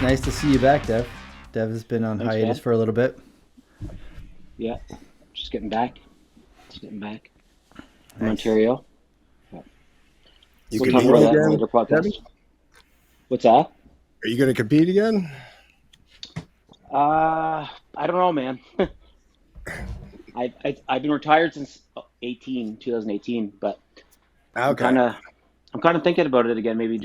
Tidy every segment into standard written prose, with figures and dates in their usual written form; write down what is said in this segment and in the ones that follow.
nice to see you back, Dev. Dev has been on hiatus for a little bit. Yeah, just getting back. From Ontario. Yeah. You We'll compete talk about that in again? later podcast. Devin? What's that? Are you going to compete again? I don't know, man. I've been retired since 2018, but Okay. I'm kind of thinking about it again. Maybe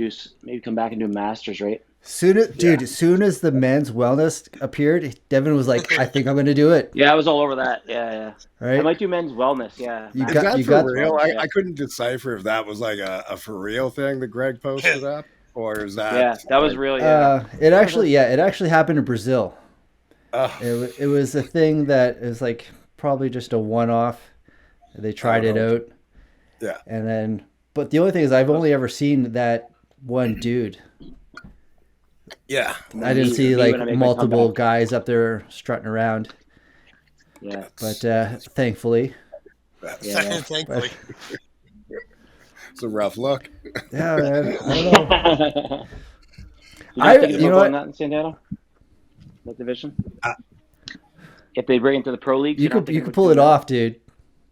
come back and do a masters, right? As soon as the men's wellness appeared, Devin was like, "I think I'm going to do it." Yeah, I was all over that. Yeah. Right? I might do men's wellness. Yeah. You Is got- that you for got- real? Yeah. I couldn't decipher if that was like a for real thing that Greg posted up, or is that? Yeah, that was real. Yeah. It actually happened in Brazil. Oh, It was a thing that is like probably just a one-off. They tried it out, yeah. and then. But the only thing is, I've only ever seen that one dude. Yeah. I didn't see Me when like I make my multiple comeback. guys up there strutting around. Yeah. But thankfully, Yeah. Thankfully. It's a rough look. yeah, man, I don't know. You know what? That in Santana? That division? If they bring it to the pro leagues, You could pull it off, dude.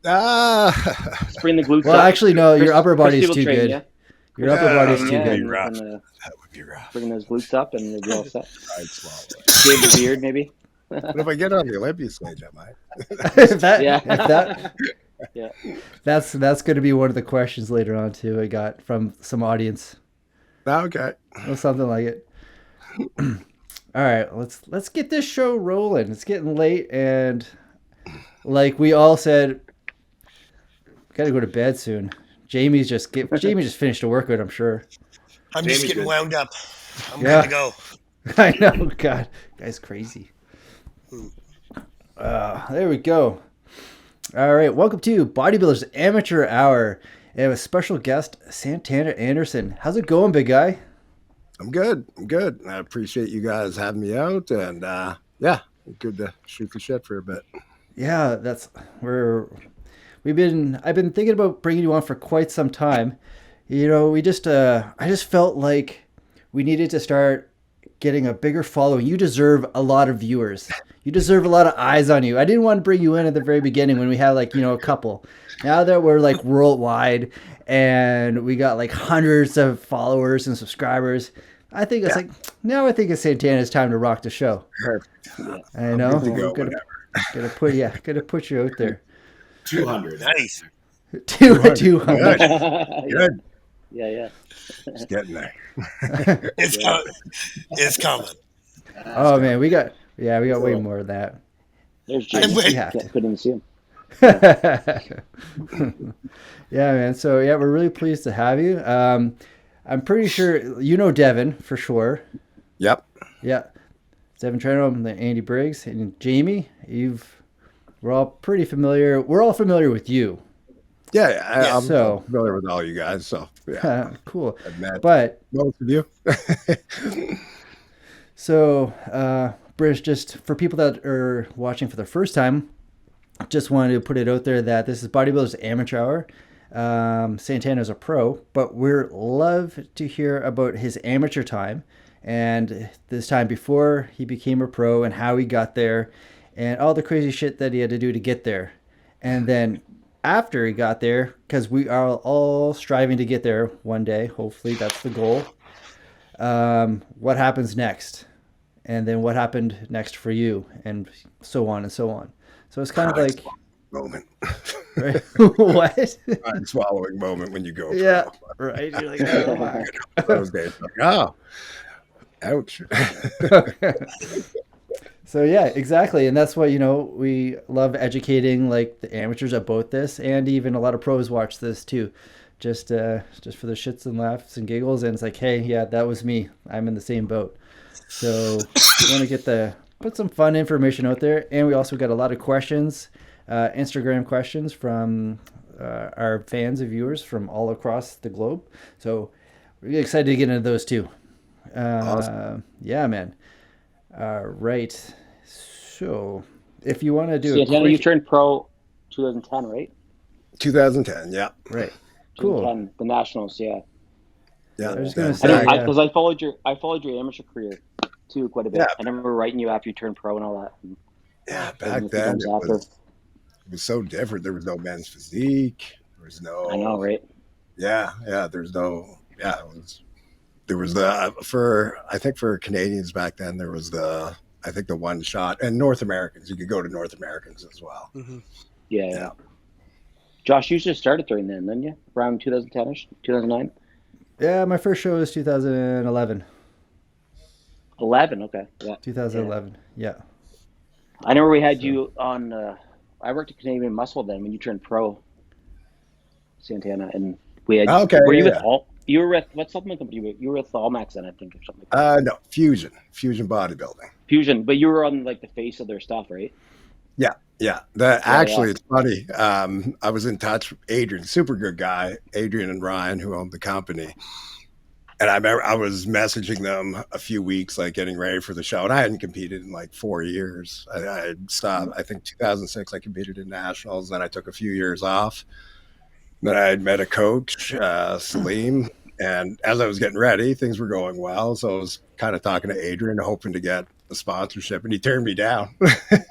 Ah. Bring the glutes Well, up. actually, no, your upper Chris body's will too train good. ya. Your upper body's too Yeah, good. and- rough. and, That would be rough. bring those glutes up and they'll be all set. I'd swallow it. Shave the beard, maybe. But if I get on the Olympia stage, I might. Yeah. That's going to be one of the questions later on too. I got from some audience Okay. or something like it. All right, let's get this show rolling. It's getting late, and like we all said, got to go to bed soon. Jamie just finished a workout, I'm sure. I'm just getting wound up. I'm Yeah. going to go. I know, God, guy's crazy. There we go. All right, welcome to Bodybuilder's Amateur Hour. I have a special guest, Santana Anderson. How's it going, big guy? I'm good. I appreciate you guys having me out, and yeah, good to shoot the shit for a bit. Yeah, I've been thinking about bringing you on for quite some time. You know, I just felt like we needed to start getting a bigger following. You deserve a lot of viewers. You deserve a lot of eyes on you. I didn't want to bring you in at the very beginning when we had like, a couple. Now that we're like worldwide and we got like hundreds of followers and subscribers, I think it's Santana's time to rock the show. Perfect. I know. Good to go Gotta put you out there. 200. Nice. 200. Good. Yeah. Just getting there. It's coming. Oh man, we got way more of that. There's James. Wait. Couldn't even see him. Yeah, man. So yeah, we're really pleased to have you. I'm pretty sure you know Devin for sure. Yep. Yeah, Devin Treno and Andy Briggs and Jamie. We're all pretty familiar. We're all familiar with you. Yeah, I'm So- familiar with all you guys, so yeah. Cool. I've met But most of you. so, British, just for people that are watching for the first time, just wanted to put it out there that this is Bodybuilder's Amateur Hour. Santana's a pro, but we're love to hear about his amateur time and this time before he became a pro and how he got there and all the crazy shit that he had to do to get there. And then after he got there, because we are all striving to get there one day, hopefully that's the goal. What happens next? And then what happened next for you, and so on and so on. So it's kind of like moment. right? What? Mind swallowing moment when you go. Yeah, right. You're like, oh my Those days, like, oh, ouch. So yeah, exactly, and that's why we love educating like the amateurs about this, and even a lot of pros watch this too, just for the shits and laughs and giggles. And it's like, hey, yeah, that was me. I'm in the same boat. So we want to put some fun information out there, and we also got a lot of questions, Instagram questions from our fans and viewers from all across the globe. So we're really excited to get into those too. Awesome. Yeah, man. Right. So if you want to do Santana, you turned pro 2010, right? 2010, yeah. Right. Cool. 2010, the Nationals, yeah. Yeah. I was gonna then- say- Because I followed your amateur career too, quite a bit. Yeah. I remember writing you after you turned pro and all that. And Yeah, back then it was so different. There was no men's physique. There was no. I know, right? Yeah. There's no. Yeah, there was I think for Canadians back then there was the one shot, and North Americans, you could go to North Americans as well. Mm-hmm. Yeah. Josh, you just started during then, didn't you? Around 2010ish, 2009. Yeah, my first show was 2011. 11, okay. Yeah. 2011. Yeah. I remember we had you on. I worked at Canadian Muscle then when you turned pro, Santana, and we had. Okay. Were you with all? You were with what supplement company? You were with Allmax then, I think, or something. No, Fusion Bodybuilding. Fusion, but you were on like the face of their stuff, right? Yeah. Actually, it's funny. I was in touch with Adrian, super good guy, Adrian and Ryan, who owned the company. And I remember I was messaging them a few weeks, like getting ready for the show. And I hadn't competed in like 4 years. I had stopped, I think 2006, I competed in nationals. Then I took a few years off. Then I had met a coach, Salim. And as I was getting ready, things were going well. So I was kind of talking to Adrian, hoping to get a sponsorship. And he turned me down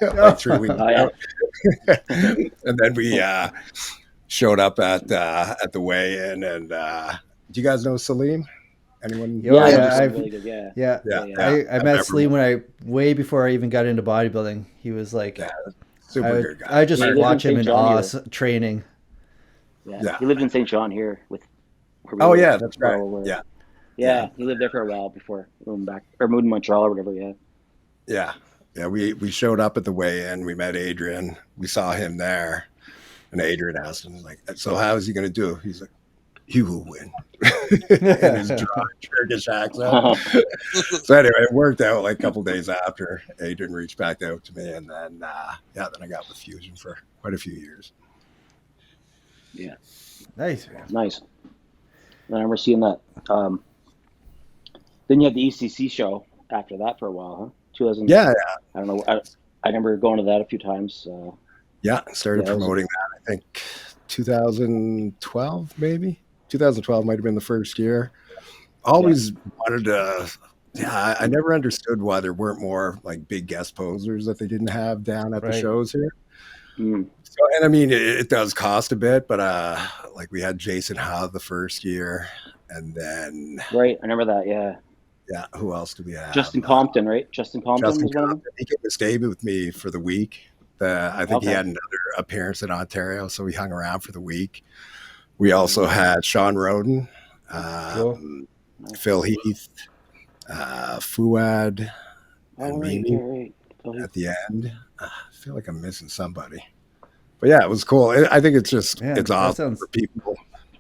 like 3 weeks ago. And then we showed up at the weigh-in. And do you guys know Salim? Anyone? Yeah, really good. I met Salim way before I even got into bodybuilding. He was like, super good guy. I just watch him in awe training. Yeah, he lived in St. John here with. Oh yeah, that's right. Yeah, he lived there for a while before moving back or moved to Montreal or whatever. Yeah. We showed up at the weigh-in. We met Adrian. We saw him there, and Adrian asked him like, "So how is he going to do?" He's like, "He will win." In his dry Turkish accent. So anyway, it worked out. Like a couple days after, Adrian reached back out to me, and then then I got with Fusion for quite a few years. Yeah, nice. I remember seeing that. Then you had the ECC show after that for a while, huh? 2000. Yeah. I don't know. I remember going to that a few times. Started promoting that. I think 2012, maybe. 2012 might have been the first year. Always wanted to. Yeah, I never understood why there weren't more like big guest posers that they didn't have down at the shows here. So, and I mean, it does cost a bit, but like we had Jason Ha the first year, and then I remember that. Yeah. Who else do we have? Justin Compton, right? Justin Compton was one of them. He came to stay with me for the week. I think he had another appearance in Ontario, so we hung around for the week. We also had Sean Roden, Phil Heath, Fuad, and Mimi at the end. I feel like I'm missing somebody. But yeah, it was cool. I think it's just it's awesome for people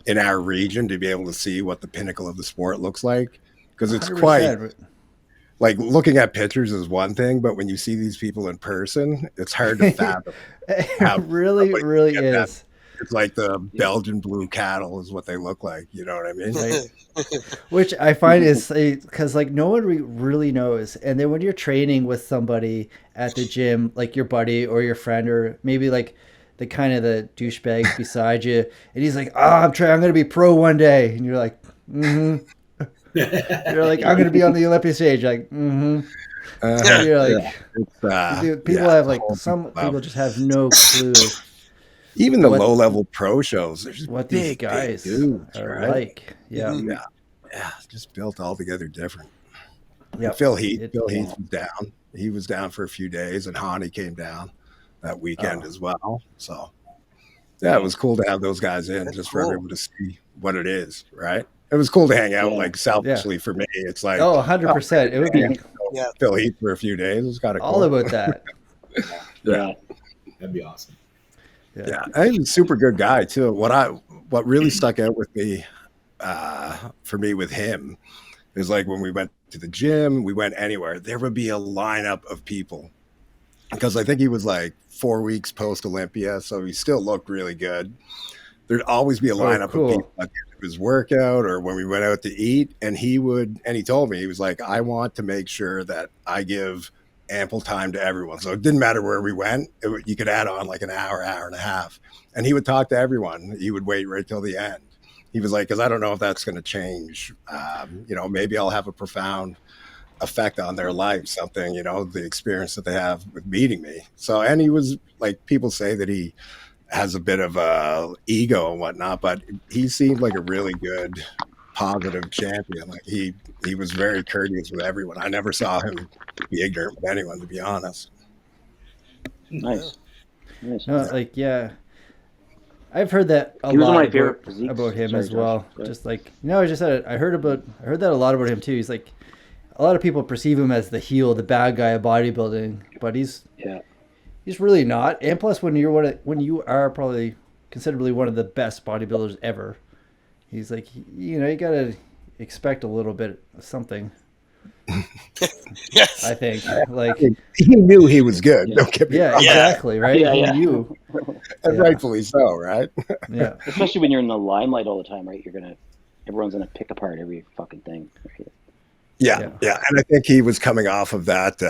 in our region to be able to see what the pinnacle of the sport looks like, because it's 100%. Quite like looking at pictures is one thing, but when you see these people in person, it's hard to fathom. It really is. It's like the Belgian blue cattle is what they look like. You know what I mean? Which I find is because like no one really knows. And then when you're training with somebody at the gym, like your buddy or your friend, or maybe like the kind of the douchebag beside you, and he's like, I'm going to be pro one day. And you're like, You're like, I'm going to be on the Olympic stage. Like, You're like, people have like, some people just have no clue. Even the low-level pro shows, there's what these guys dudes, are like. Yeah, just built all together different. Yeah, Phil Heath was down. He was down for a few days, and Hani came down that weekend as well. So, it was cool to have those guys in for everyone to see what it is, right? It was cool to hang out, like selfishly for me. It's like 100%. It would be Phil Heath for a few days. It was kind of all about that. That'd be awesome. Yeah, he's a super good guy too. What really stuck out with me, for me with him, is like when we went to the gym, we went anywhere, there would be a lineup of people, because I think he was like 4 weeks post Olympia, so he still looked really good. There'd always be a lineup of people at his workout or when we went out to eat, and he told me, he was like, I want to make sure that I give ample time to everyone. So it didn't matter where we went. You could add on like an hour and a half. And he would talk to everyone. He would wait right till the end. He was like, because I don't know if that's going to change. Maybe I'll have a profound effect on their life, something, the experience that they have with meeting me. So, and he was like, people say that he has a bit of a ego and whatnot, but he seemed like a really good, positive champion. Like he was very courteous with everyone. I never saw him be ignorant with anyone, to be honest. Nice. Nice. No, like, yeah. I've heard that a He was lot one of my favorite physiques. about him Sorry, as Josh. well. Go ahead. Just like, I just said it. I heard that a lot about him too. He's like, a lot of people perceive him as the heel, the bad guy of bodybuilding, but he's really not. And plus, when you are probably considerably one of the best bodybuilders ever, he's like, you gotta expect a little bit of something. Yes. I think, like, he knew he was good. Don't get me wrong. Exactly, right? Yeah. You, And rightfully so, right? yeah. Especially when you're in the limelight all the time, right? Everyone's gonna pick apart every fucking thing. Right? Yeah. And I think he was coming off of that,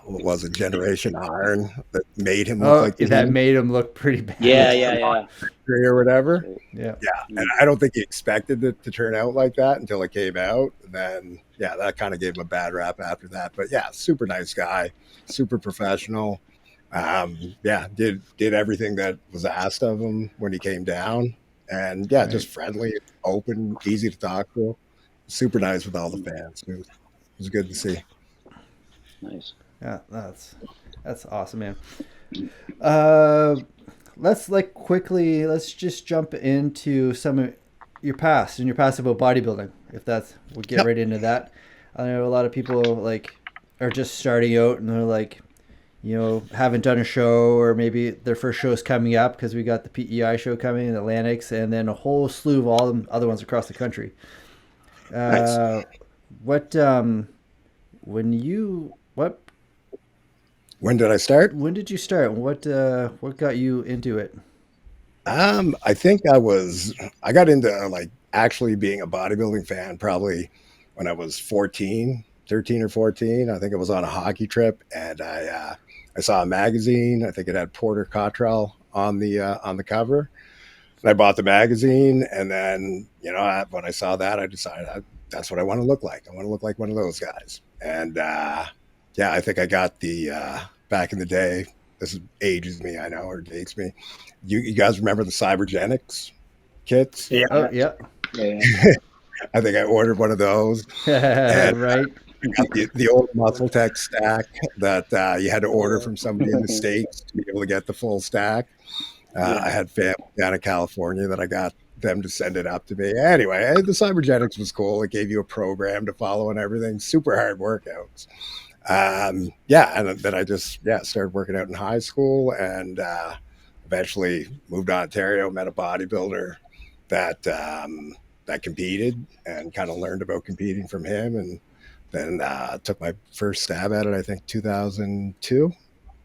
what was it, Generation Iron, that made him look like that made him look pretty bad. Yeah. or whatever. Yeah. And I don't think he expected it to turn out like that until it came out. And then, that kind of gave him a bad rap after that. But super nice guy, super professional. Did everything that was asked of him when he came down. And just friendly, open, easy to talk to. Super nice with all the fans. It was good to see. Nice. Yeah, that's awesome, man. Let's just jump into some of your past about bodybuilding. We'll get right into that. I know a lot of people are just starting out and they're like, haven't done a show, or maybe their first show is coming up because we got the PEI show coming in Atlantics, and then a whole slew of all the other ones across the country. Nice. When did I start? When did you start? What got you into it? I think I got into actually being a bodybuilding fan probably when I was 13 or 14. I think I was on a hockey trip, and I saw a magazine. I think it had Porter Cottrell on the cover. And I bought the magazine, and then when I saw that, I decided that's what I want to look like. I want to look like one of those guys. And I think I got the back in the day. This ages me, I know, or dates me. You guys remember the Cybergenics kits? Yeah. Oh, yeah. I think I ordered one of those. Right. I got the old Muscle Tech stack that you had to order from somebody in the States to be able to get the full stack. I had family down in California that I got them to send it up to me. Anyway, the Cybergenics was cool. It gave you a program to follow and everything. Super hard workouts. And then I just started working out in high school, and eventually moved to Ontario, met a bodybuilder that competed, and kind of learned about competing from him, and then took my first stab at it, I think 2002,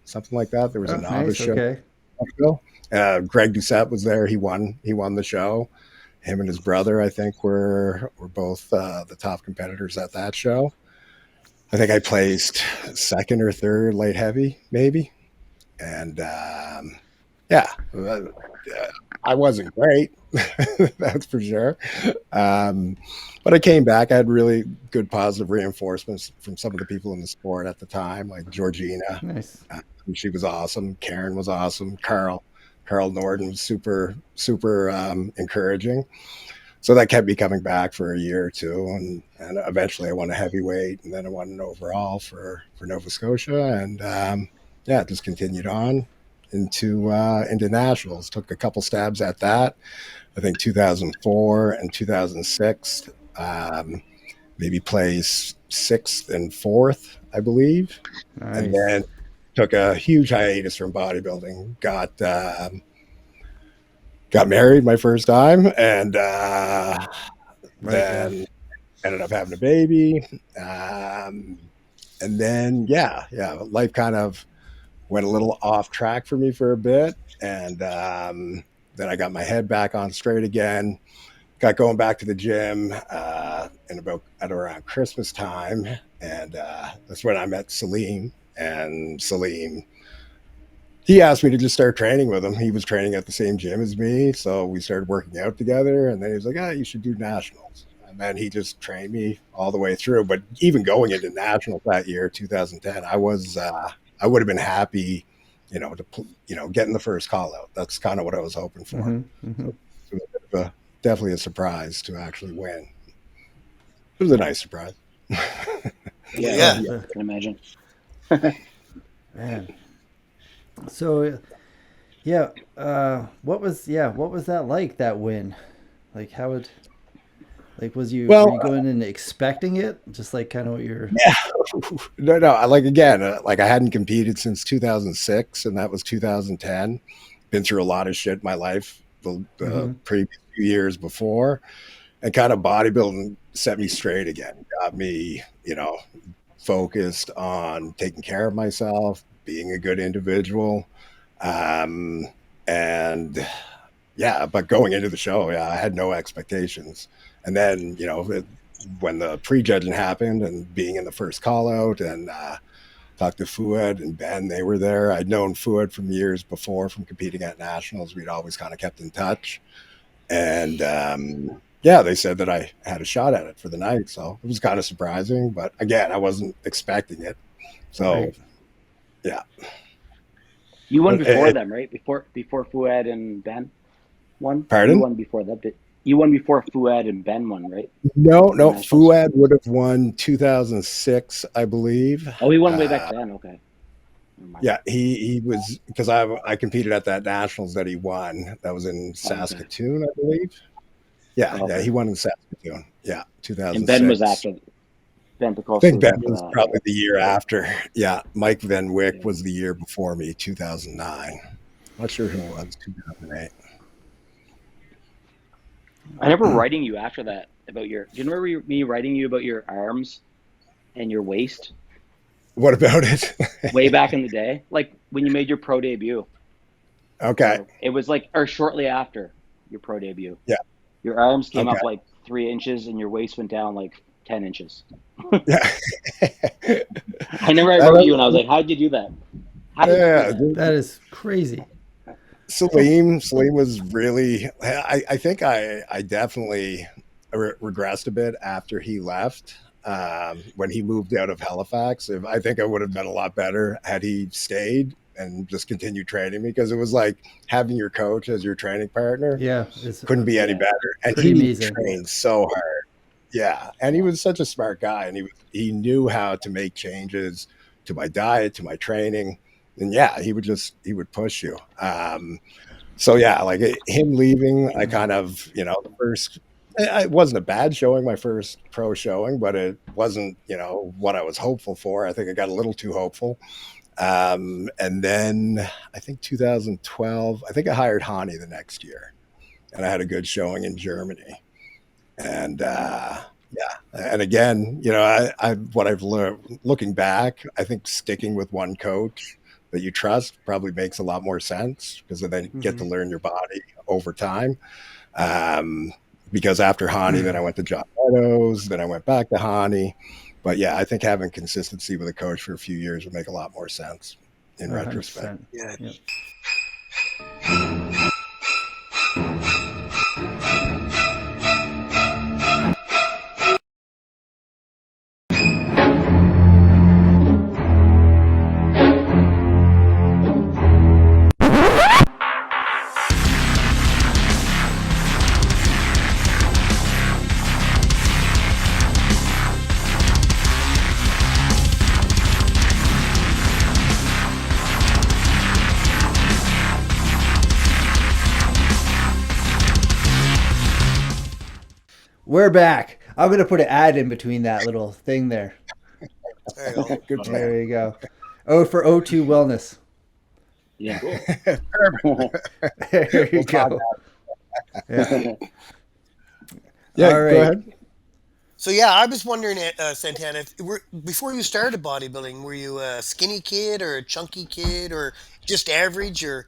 something like that. There was a novice show. Okay. Greg Doucette was there. He won the show. Him and his brother, I think, were both the top competitors at that show. I think I placed second or third light heavy, maybe. And I wasn't great, that's for sure. But I came back. I had really good positive reinforcements from some of the people in the sport at the time, like Georgina. Nice. She was awesome. Karen was awesome. Carl Norden was super, super encouraging. So that kept me coming back for a year or two, and eventually I won a heavyweight, and then I won an overall for Nova Scotia, and just continued on into nationals. Took a couple stabs at that. I think 2004 and 2006, maybe placed 6th and 4th, I believe. Nice. And then took a huge hiatus from bodybuilding. Got married my first time, and then ended up having a baby. And then, life kind of went a little off track for me for a bit. And then I got my head back on straight again, got going back to the gym at around Christmas time. And that's when I met Salim. And Salim, he asked me to just start training with him. He was training at the same gym as me, so we started working out together. And then he was like, you should do nationals. And then he just trained me all the way through. But even going into nationals that year, 2010, I would have been happy, getting the first call out. That's kind of what I was hoping for. Mm-hmm. Mm-hmm. So it was definitely a surprise to actually win. It was a nice surprise. Yeah, I can imagine. Man. So, yeah, what was that like, that win? Like, was you were you going in expecting it? Just like kind of what you're. Yeah. No. I hadn't competed since 2006, and that was 2010. Been through a lot of shit in my life the previous few years before, and kind of bodybuilding set me straight again. Got me, focused on taking care of myself, being a good individual. And but going into the show, I had no expectations. And then, when the prejudging happened and being in the first call out and talked to Fouad and Ben, they were there. I'd known Fouad from years before from competing at nationals. We'd always kind of kept in touch. And they said that I had a shot at it for the night. So it was kind of surprising, but again, I wasn't expecting it. So, yeah. You won before them, right? Before Fouad and Ben won? Pardon? You won before that. You won before Fouad and Ben won, right? No. Fouad would have won 2006, I believe. Oh, he won way back then. Okay. Yeah, he was, because I competed at that nationals that he won. That was in Saskatoon, I believe. Yeah, yeah, he won in Saskatoon. Yeah, 2006. And Ben was after. Ben Picoso. I think Ben was probably the year after. Yeah, Mike Van Wyck was the year before me, 2009. Not sure who it was, 2008. I remember writing you after that about do you remember me writing you about your arms and your waist? What about it? Way back in the day, like when you made your pro debut. Okay. So it was or shortly after your pro debut. Yeah. Your arms came up like 3 inches and your waist went down like 10 inches. Yeah. I wrote you and I was like, how'd you do that? That is crazy. Salim was really, I think I definitely regressed a bit after he left. When he moved out of Halifax, I think I would have been a lot better had he stayed and just continued training me, because it was like having your coach as your training partner. Yeah. Couldn't be any better. And he trained so hard. Yeah. And he was such a smart guy, and he knew how to make changes to my diet, to my training. And he would push you. So like him leaving, I kind of, it wasn't a bad showing, my first pro showing, but it wasn't, what I was hopeful for. I think I got a little too hopeful. And then I think 2012, I think I hired Hani the next year, and I had a good showing in Germany. And and again, what I've learned looking back, I think sticking with one coach that you trust probably makes a lot more sense, because then you get to learn your body over time. Because after Hani, then I went to John Meadows, then I went back to Hani. But I think having consistency with a coach for a few years would make a lot more sense in 100%. Retrospect. Yeah. Yep. We're back. I'm going to put an ad in between that little thing there. There you go. For O2 Wellness. Yeah. Cool. There you go. Yeah. All right. Go ahead. So I was wondering, Santana, before you started bodybuilding, were you a skinny kid or a chunky kid or just average? Or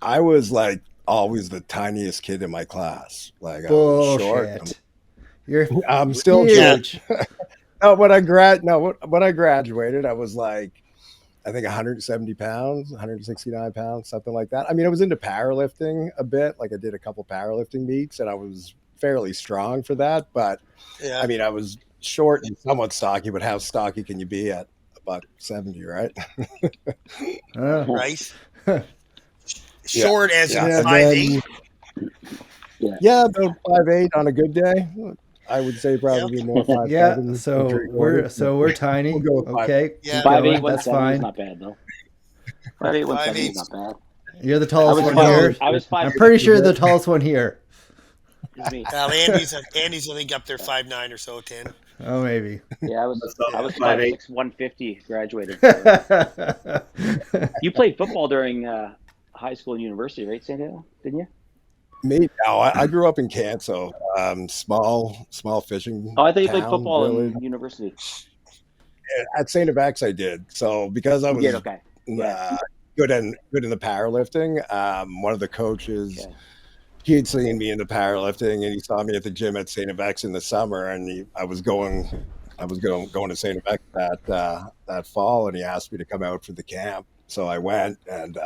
I was like always the tiniest kid in my class. Like Bullshit. I was short. I'm still huge. No, when I graduated, I was like, I think 170 pounds, 169 pounds, something like that. I mean, I was into powerlifting a bit. Like I did a couple powerlifting meets, and I was fairly strong for that, but Yeah. I mean, I was short and somewhat stocky, but how stocky can you be at about 70, right? Right. Yeah, Short as in yeah. And 5'8". then, yeah, about 5'8" on a good day. I would say Yep. probably more Yeah, 5'7" so and 3/4. we're tiny. We'll go with 5. Okay, Yeah. keep 5'8", going. That's 170 is fine. not bad though. 5'8", 170 is 5'8". not bad. You're the I tallest was one five- here. I was I'm 5'6". pretty sure the tallest one here. It's me. Well, Andy's I think up there 5'9" or so, 10. Oh, maybe. Yeah, I was 5'8". 5'6", 150 graduated. Yeah, You played football during high school and university, right, Santana? Didn't you? Me? No, I grew up in Canso, small fishing Oh, I thought you played town, football village. in university. At St. X, I did. So because I You was did, okay. Yeah. good in the powerlifting, one of the coaches, Okay. he had seen me in the powerlifting, and he saw me at the gym at St. X in the summer, and I was going to St. X that fall, and he asked me to come out for the camp. So I went, and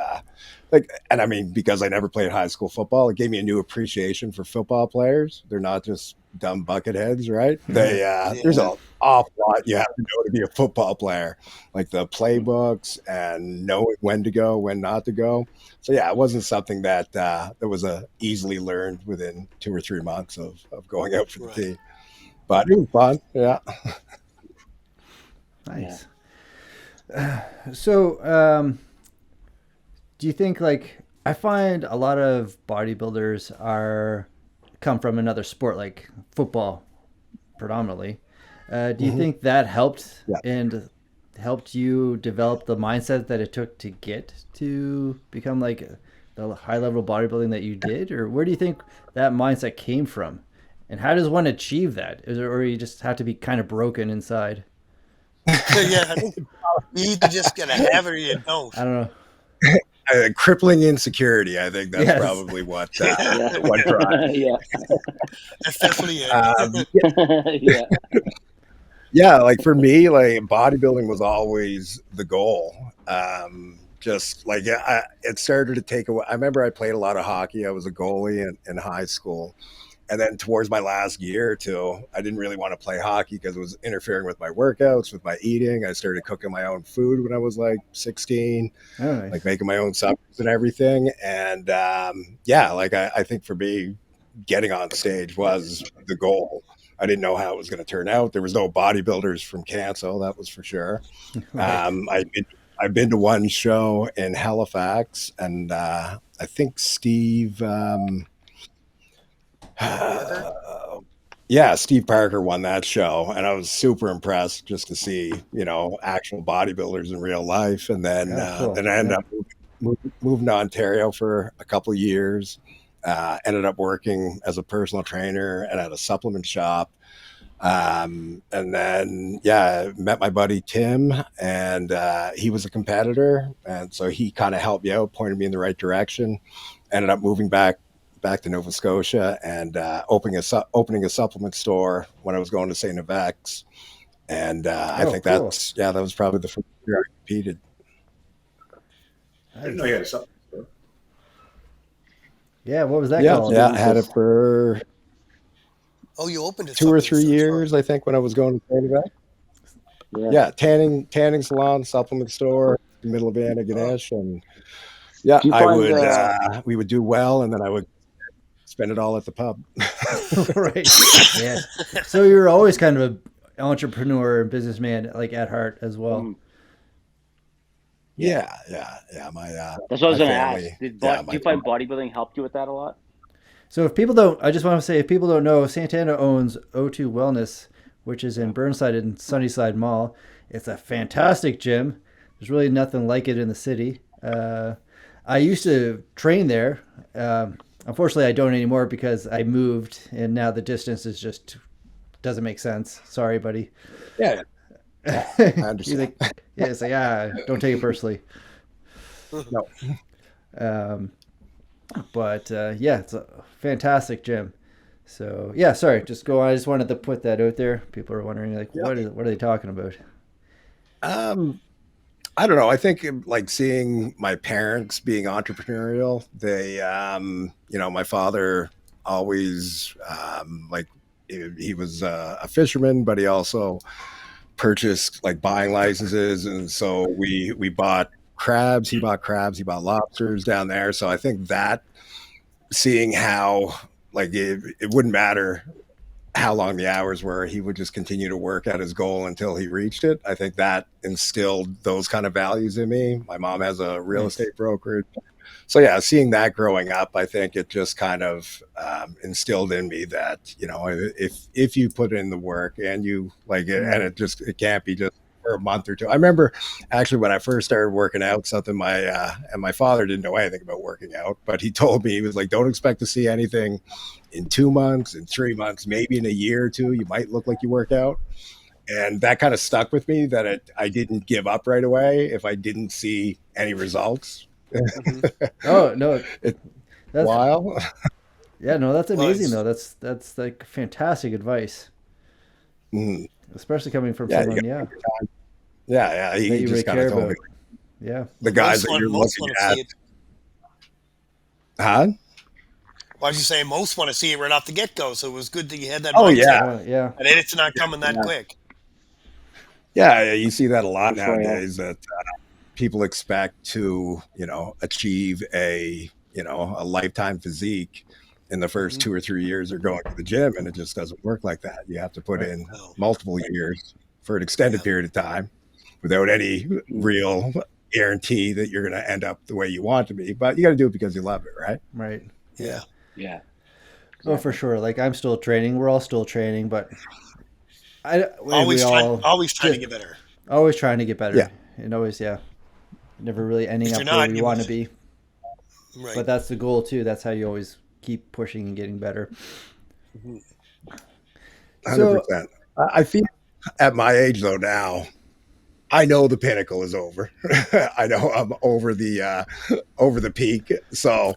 and I mean, because I never played high school football, it gave me a new appreciation for football players. They're not just dumb bucket heads, right? There's an awful lot you have to know to be a football player, like the playbooks and knowing when to go, when not to go. So yeah, it wasn't something that was easily learned within 2 or 3 months of going out for the team. But it was fun. Yeah. nice. So, do you think, like, I find a lot of bodybuilders come from another sport, like football, predominantly. Do you think that helped and helped you develop the mindset that it took to get to become like the high level bodybuilding that you did, or where do you think that mindset came from, and how does one achieve that? Or you just have to be kind of broken inside? Yeah, I think you either just gotta have it or you don't. I don't know. Crippling insecurity. I think that's probably what what drives. Yeah. That's definitely it. Yeah. Yeah, like for me, like bodybuilding was always the goal. Just like it started to take away. I remember I played a lot of hockey. I was a goalie in high school. And then towards my last year or two, I didn't really want to play hockey because it was interfering with my workouts, with my eating. I started cooking my own food when I was like 16, Nice. like making my own suppers and everything. And like I think for me, getting on stage was the goal. I didn't know how it was going to turn out. There was no bodybuilders from Canso, that was for sure. Right. I've been to one show in Halifax, and I think Steve. Steve Parker won that show, and I was super impressed just to see, actual bodybuilders in real life. And then, Cool. then I ended up moving to Ontario for a couple of years. Ended up working as a personal trainer and at a supplement shop. And then, met my buddy Tim, and he was a competitor, and so he kind of helped me out, pointed me in the right direction. Ended up moving back to Nova Scotia and opening a supplement store when I was going to St. X. And I think cool. that was probably the first year I competed. I didn't know you had a supplement store. Yeah, what was that Yeah, called? yeah, I had it for You opened it 2 or 3 years, I think, when I was going to St. X. Yeah, tanning salon, supplement store, middle of Antigonish, and we would do well, and then I would spend it all at the pub. Right. Yeah. So you were always kind of an entrepreneur and businessman, like at heart as well. Yeah. My that's what I was going to family, ask. Do you find bodybuilding helped you with that a lot? So if people don't, I just want to say, if people don't know, Santana owns O2 Wellness, which is in Burnside and Sunnyside Mall. It's a fantastic gym. There's really nothing like it in the city. I used to train there. Unfortunately, I don't anymore because I moved, and now the distance is just doesn't make sense. Sorry, buddy. Yeah, I understand. Don't take it personally. No. But it's a fantastic gym. So sorry, just go on. I just wanted to put that out there. People are wondering, like, what are they talking about? I don't know. I think like seeing my parents being entrepreneurial, they, my father always like he was a fisherman, but he also purchased like buying licenses, and so we bought crabs. He bought crabs. He bought lobsters down there. So I think that seeing how like it wouldn't matter how long the hours were, he would just continue to work at his goal until he reached it. I think that instilled those kind of values in me. My mom has a real estate brokerage. So yeah, seeing that growing up, I think it just kind of instilled in me that, you know, if you put in the work and you like it, and it can't be just for a month or two. I remember actually when I first started working out, something my father didn't know anything about working out, but he told me, he was like, don't expect to see anything in 2 months, in 3 months, maybe in a year or two, you might look like you work out. And that kind of stuck with me, that I didn't give up right away if I didn't see any results. Oh no, it's that's wild. Yeah, no, that's amazing though. That's like fantastic advice, especially coming from someone. Yeah. He you just really kind of care told about. me Yeah, the guys that you're looking at. Huh? Why did you say most want to see it right off the get go? So it was good that you had that. Oh mindset. yeah. And then it's not coming that quick. Yeah, you see that a lot Sure, nowadays. That people expect to, you know, achieve a lifetime physique in the first 2 or 3 years of going to the gym, and it just doesn't work like that. You have to put in multiple years for an extended period of time without any real guarantee that you're going to end up the way you want to be. But you got to do it because you love it, right? Right. Yeah. Yeah. Exactly. Oh, for sure. Like I'm still training. We're all still training, but always trying to get better. Always trying to get better. Yeah. And always, never really ending up not, where we want to be. Right. But that's the goal too. That's how you always keep pushing and getting better. 100%. I feel at my age though now, I know the pinnacle is over. I know I'm over the peak. So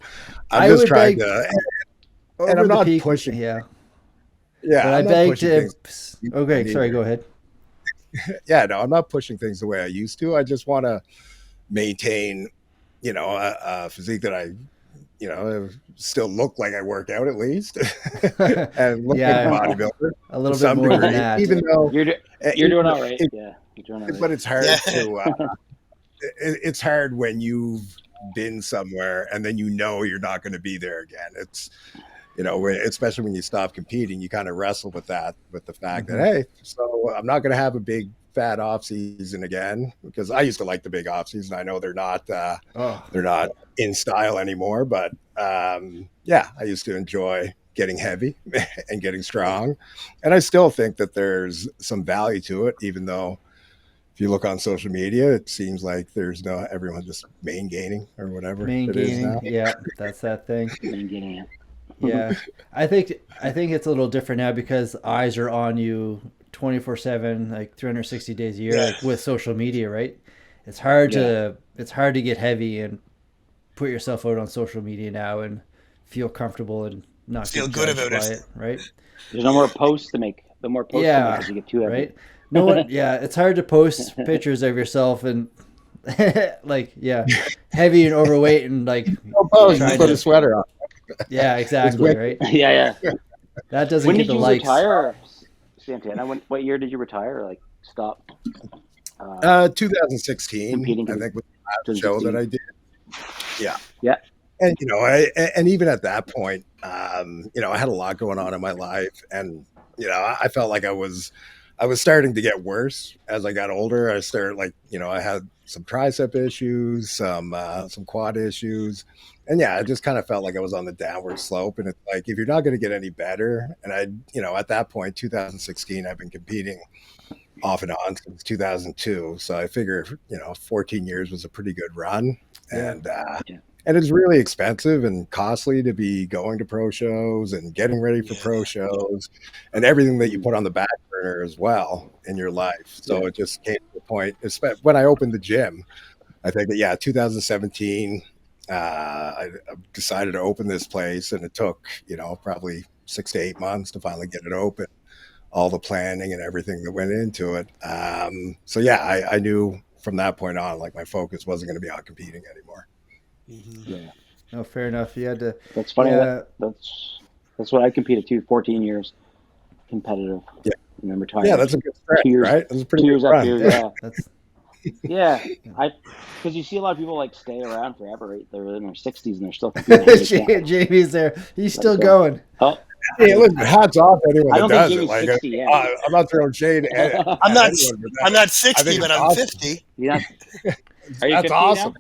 I'm just trying to, and I'm not pushing. Yeah. Yeah. But I beg to. Okay. Sorry. Go ahead. Yeah. No, I'm not pushing things the way I used to. I just want to maintain, you know, a physique that I, you know, still look like I work out at least, and look like a bodybuilder. A little bit more than that. Even though you're doing all right. You're doing all right. But it's hard to. It's hard when you've been somewhere and then you know you're not going to be there again. It's, you know, especially when you stop competing, you kind of wrestle with that, with the fact that, hey, so I'm not going to have a big fat off season again, because I used to like the big off season. I know they're not in style anymore, but I used to enjoy getting heavy and getting strong. And I still think that there's some value to it, even though if you look on social media, it seems like there's everyone just main gaining or whatever. Main gaining. Yeah. That's that thing. Main gaining. Yeah. I think it's a little different now because eyes are on you 24/7, like 360 days a year, like with social media, right? It's hard to get heavy and put yourself out on social media now and feel comfortable and not feel good about it, right? There's no more posts to make. The more posts to make, you get too heavy. Right? No one. Yeah, it's hard to post pictures of yourself and like heavy and overweight and like put a sweater on. Yeah, exactly. Right. Yeah. That doesn't when get the likes. When did you retire, Santana? What year did you retire? Like stop? 2016. I think was the last show that I did. Yeah. And you know, and even at that point, you know, I had a lot going on in my life, and you know, I felt like I was starting to get worse as I got older. I started, like, you know, I had some tricep issues, some quad issues, and I just kind of felt like I was on the downward slope. And it's like, if you're not going to get any better, and you know, at that point, 2016, I've been competing off and on since 2002. So I figure, you know, 14 years was a pretty good run, and it's really expensive and costly to be going to pro shows and getting ready for pro shows and everything that you put on the back burner as well in your life. So it just came to the point, when I opened the gym, I think that, 2017, I decided to open this place, and it took, you know, probably 6 to 8 months to finally get it open, all the planning and everything that went into it. I knew from that point on, like, my focus wasn't going to be on competing anymore. No, fair enough. You had to. That's funny. That's what I competed too. 14 years competitive. Yeah. And then retired. Yeah, that's a good stretch, 2 years, right? That's a pretty 2 good years up run. here. Yeah. That's Yeah. Because you see a lot of people like stay around forever, right? They're in their 60s and they're still competing. Jamie's there. He's still Let's going. Oh, Hey, look, hats off to anyone I that don't think does it. Jamie's Like, 60 yet. I'm not throwing shade at I'm not. anyone, but I'm not I 60, think but it's I'm awesome. 50. You're not, are you That's 50 awesome.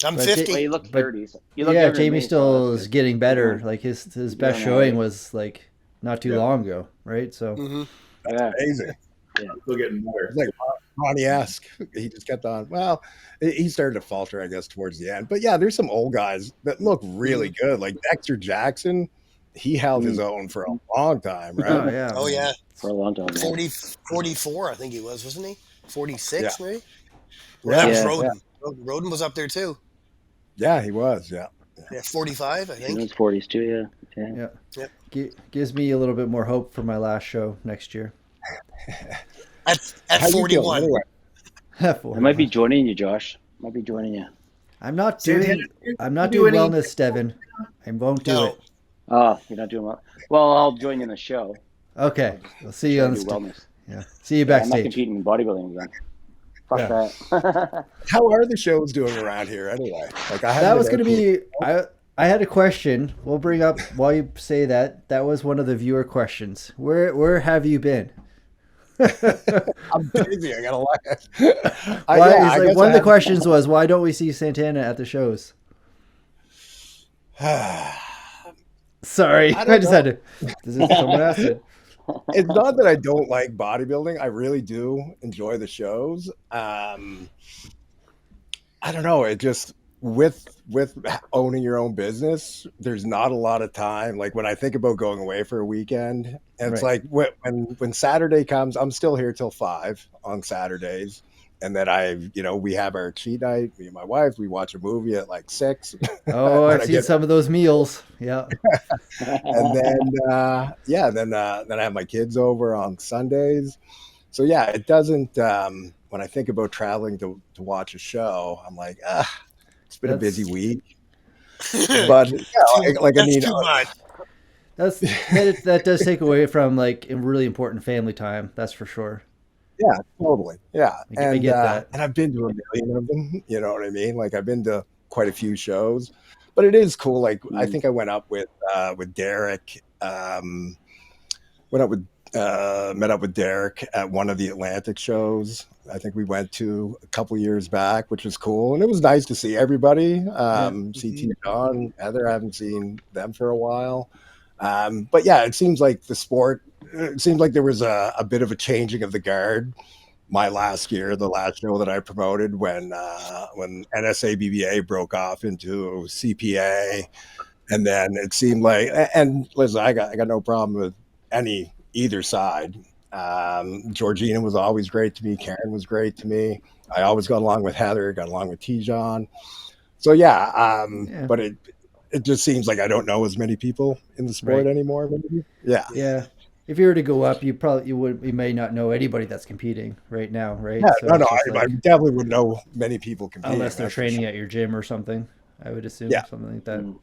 now? I'm But 50. Well, you look But- 30s. You look Yeah, younger than Jamie me, so still that's is good. getting better. Yeah. Like his best Yeah, showing yeah. was like not too Yeah. long ago, right? So hmm Yeah. Amazing. Still getting better. It's like Ronnie-esque. He just kept on. Well, he started to falter, I guess, towards the end. But yeah, there's some old guys that look really good. Like Dexter Jackson, he held his own for a long time, right? oh yeah, Oh man. yeah, For a long time. 44, I think he wasn't he? 46 Yeah. maybe. Well, that Yeah, was Yeah. Roden. Roden was up there too. Yeah, he was. Yeah. Yeah, 45, I In think. his 40s too, yeah. Gives me a little bit more hope for my last show next year. At How you feeling 41. anyway? I might be joining you, Josh. Might be joining you. I'm not Santana, doing. you I'm not do doing any- wellness, Devin. I won't do No. it. Oh, you're not doing well. Well, I'll join you in the show. Okay, I'll see you Try on to the do wellness. Yeah, see you I'm not backstage. competing in bodybuilding again. Fuck Yeah. that. How are the shows doing around here anyway? Like I That was going going to to be. I had a question. We'll bring up while you say that. That was one of the viewer questions. Where have you been? I'm busy. I got to laugh. Why, I it's like guess one I of the have- questions was, why don't we see Santana at the shows? Sorry, I I, don't just know. had to. This is someone asked it. It's not that I don't like bodybuilding. I really do enjoy the shows. I don't know. It just with owning your own business, there's not a lot of time. Like when I think about going away for a weekend, and it's Right. like when Saturday comes, I'm still here till 5 on Saturdays. And then we have our cheat night. Me and my wife, we watch a movie at like 6. Oh, When I've I seen get- some of those meals. Yeah. And then I have my kids over on Sundays. So yeah, it doesn't. When I think about traveling to watch a show, I'm like, it's been a busy week. But yeah, like I That's mean, too much. That does take away from like a really important family time. That's for sure. yeah, totally, yeah. I get that. And I've been to a million of them. You know what I mean? Like I've been to quite a few shows, but it is cool. Like I think I went up with Derek. Met up with Derek at one of the Atlantic shows. I think we went to a couple years back, which was cool, and it was nice to see everybody. CT John, Heather, I haven't seen them for a while. But yeah, it seems like the sport. It seems like there was a bit of a changing of the guard. My last year, the last show that I promoted, when NSABBA broke off into CPA, and then it seemed like, and listen, I got no problem with either side. Georgina was always great to me. Karen was great to me. I always got along with Heather, got along with Tijon. So yeah. But it just seems like I don't know as many people in the sport anymore. Maybe. Yeah. Yeah. If you were to go up, you may not know anybody that's competing right now, right? Yeah, So no, it's I just like- definitely wouldn't know many people competing. unless they're that's for training sure. at your gym or something. I would assume something like that.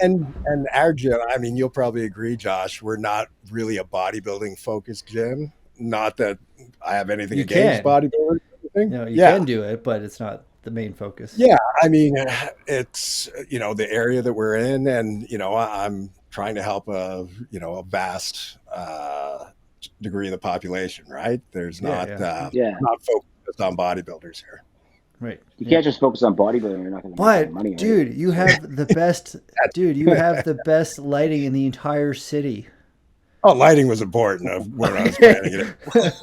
And our gym, I mean, you'll probably agree, Josh, we're not really a bodybuilding focused gym. Not that I have anything You against can. bodybuilding. You can do it, but it's not the main focus. Yeah, I mean, it's the area that we're in, and I'm trying to help a vast degree of the population. Right? There's not focused on bodybuilders here. Right. You can't just focus on bodybuilding. You're not going to make any But money. Right? dude, you have the best. Dude, you have the best lighting in the entire city. Oh, lighting was important when I was planning it.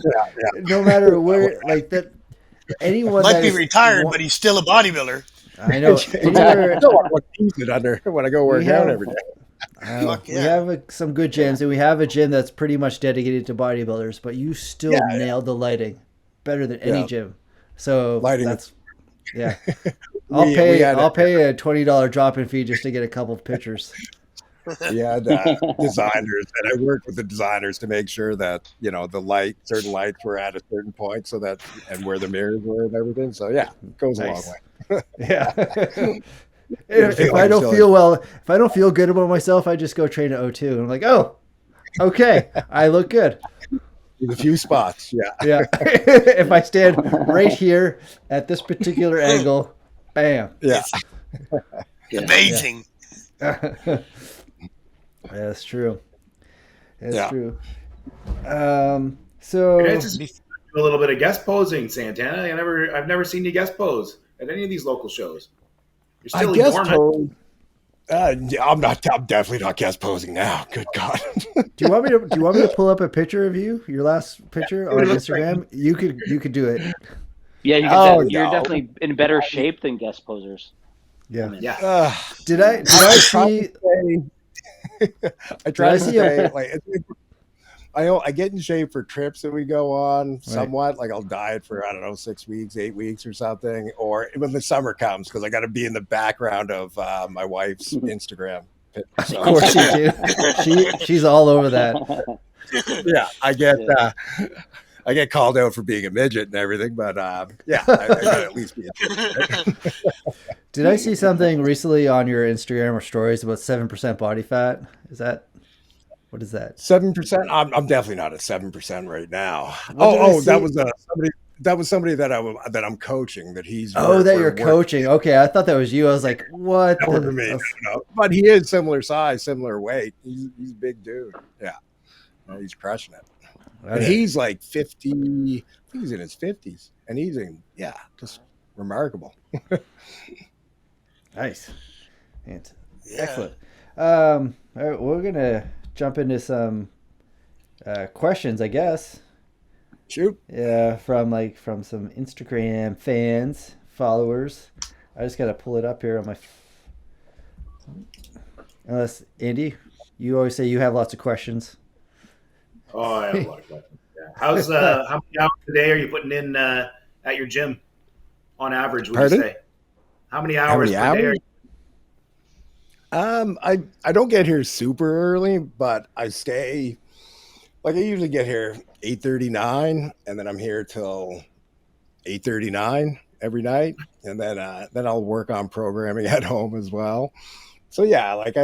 No matter where, like that. Anyone Might that be is- retired, but he's still a bodybuilder. I know. Anywhere, I don't want to look decent under when I go work out every day. Fuck We yeah. have some good gyms, and we have a gym that's pretty much dedicated to bodybuilders. But you still nailed the lighting better than any gym. So Lighting that's I'll We pay. had I'll pay a $20 drop-in fee just to get a couple of pictures. We had designers, and I worked with the designers to make sure that certain lights were at a certain point, so that and where the mirrors were and everything. So yeah, it goes a long Nice. way. Yeah. If I don't feel well, if I don't feel good about myself, I just go train at O2. And I'm like, oh, okay, I look good. In a few spots, yeah. Yeah. If I stand right here at this particular angle, bam. Yeah. Amazing. Yeah. That's true. That's true. So I just do a little bit of guest posing, Santana. I've never seen you guest pose at any of these local shows. You're still dormant. I'm definitely not guest posing now. Good God. Do you want me to pull up a picture of you, your last picture on Instagram? You could do it. Yeah, you're definitely in better shape than guest posers. Yeah. Yeah. Did I see? I try to say like I get in shape for trips that we go on somewhat. Like I'll diet for, I don't know, 6 weeks, 8 weeks or something. Or when the summer comes, because I got to be in the background of my wife's Instagram. So. Of course you do. She's all over that. Yeah, I get called out for being a midget and everything, but I gotta at least be a Did I see something recently on your Instagram or stories about 7% body fat? What is that? 7%? I'm definitely not at 7% right now. That was somebody that I'm coaching. That he's you're coaching. Okay, I thought that was you. I was like, what? That wasn't me. No. But he is similar size, similar weight. He's a big dude. Yeah, he's crushing it. Okay. And he's like 50. I think he's in his 50s, and he's just remarkable. Nice. Excellent. All right, we're gonna jump into some questions, I guess. Shoot. Yeah, from some Instagram fans, followers. I just gotta pull it up here on my. Unless Andy, you always say you have lots of questions. Oh, I have a lot of questions. Yeah. How many hours a day are you putting in at your gym on average? Would you say? How many hours per day? I don't get here super early, but I stay. Like I usually get here 8:39, and then I'm here till 8:39 every night, and then I'll work on programming at home as well. So yeah, like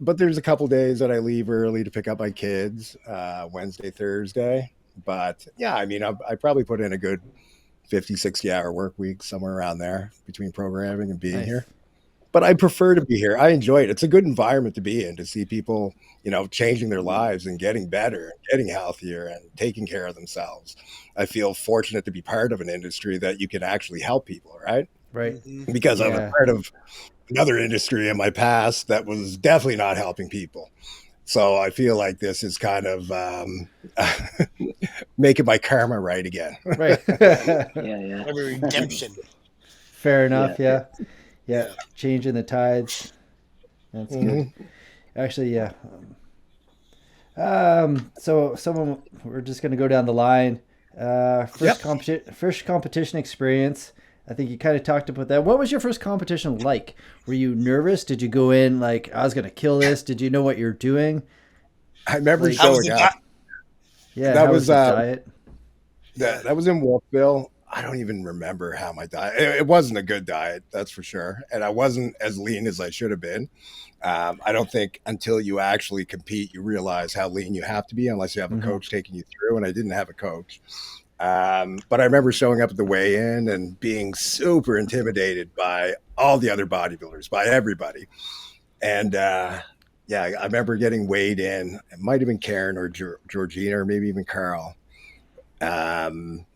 but there's a couple days that I leave early to pick up my kids, Wednesday, Thursday. But yeah, I mean, I probably put in a good 50, 60 hour work week, somewhere around there between programming and being here. But I prefer to be here. I enjoy it. It's a good environment to be in, to see people, changing their lives and getting better, and getting healthier and taking care of themselves. I feel fortunate to be part of an industry that you can actually help people, right? Right. Because I'm a part of another industry in my past that was definitely not helping people. So I feel like this is kind of making my karma right again. Right. Yeah. Redemption. Fair enough. Yeah. Changing the tides. That's good. Actually, yeah. So we're just gonna go down the line. First competition experience. I think you kind of talked about that. What was your first competition like? Were you nervous? Did you go in like, I was gonna kill this? Did you know what you're doing? I remember showing up. Yeah, that was diet. That was in Wolfville. I don't even remember how my diet. It wasn't a good diet, that's for sure. And I wasn't as lean as I should have been. I don't think until you actually compete, you realize how lean you have to be, unless you have a coach taking you through. And I didn't have a coach. But I remember showing up at the weigh-in and being super intimidated by all the other bodybuilders, by everybody. And I remember getting weighed in. It might have been Karen or Georgina or maybe even Carl. But I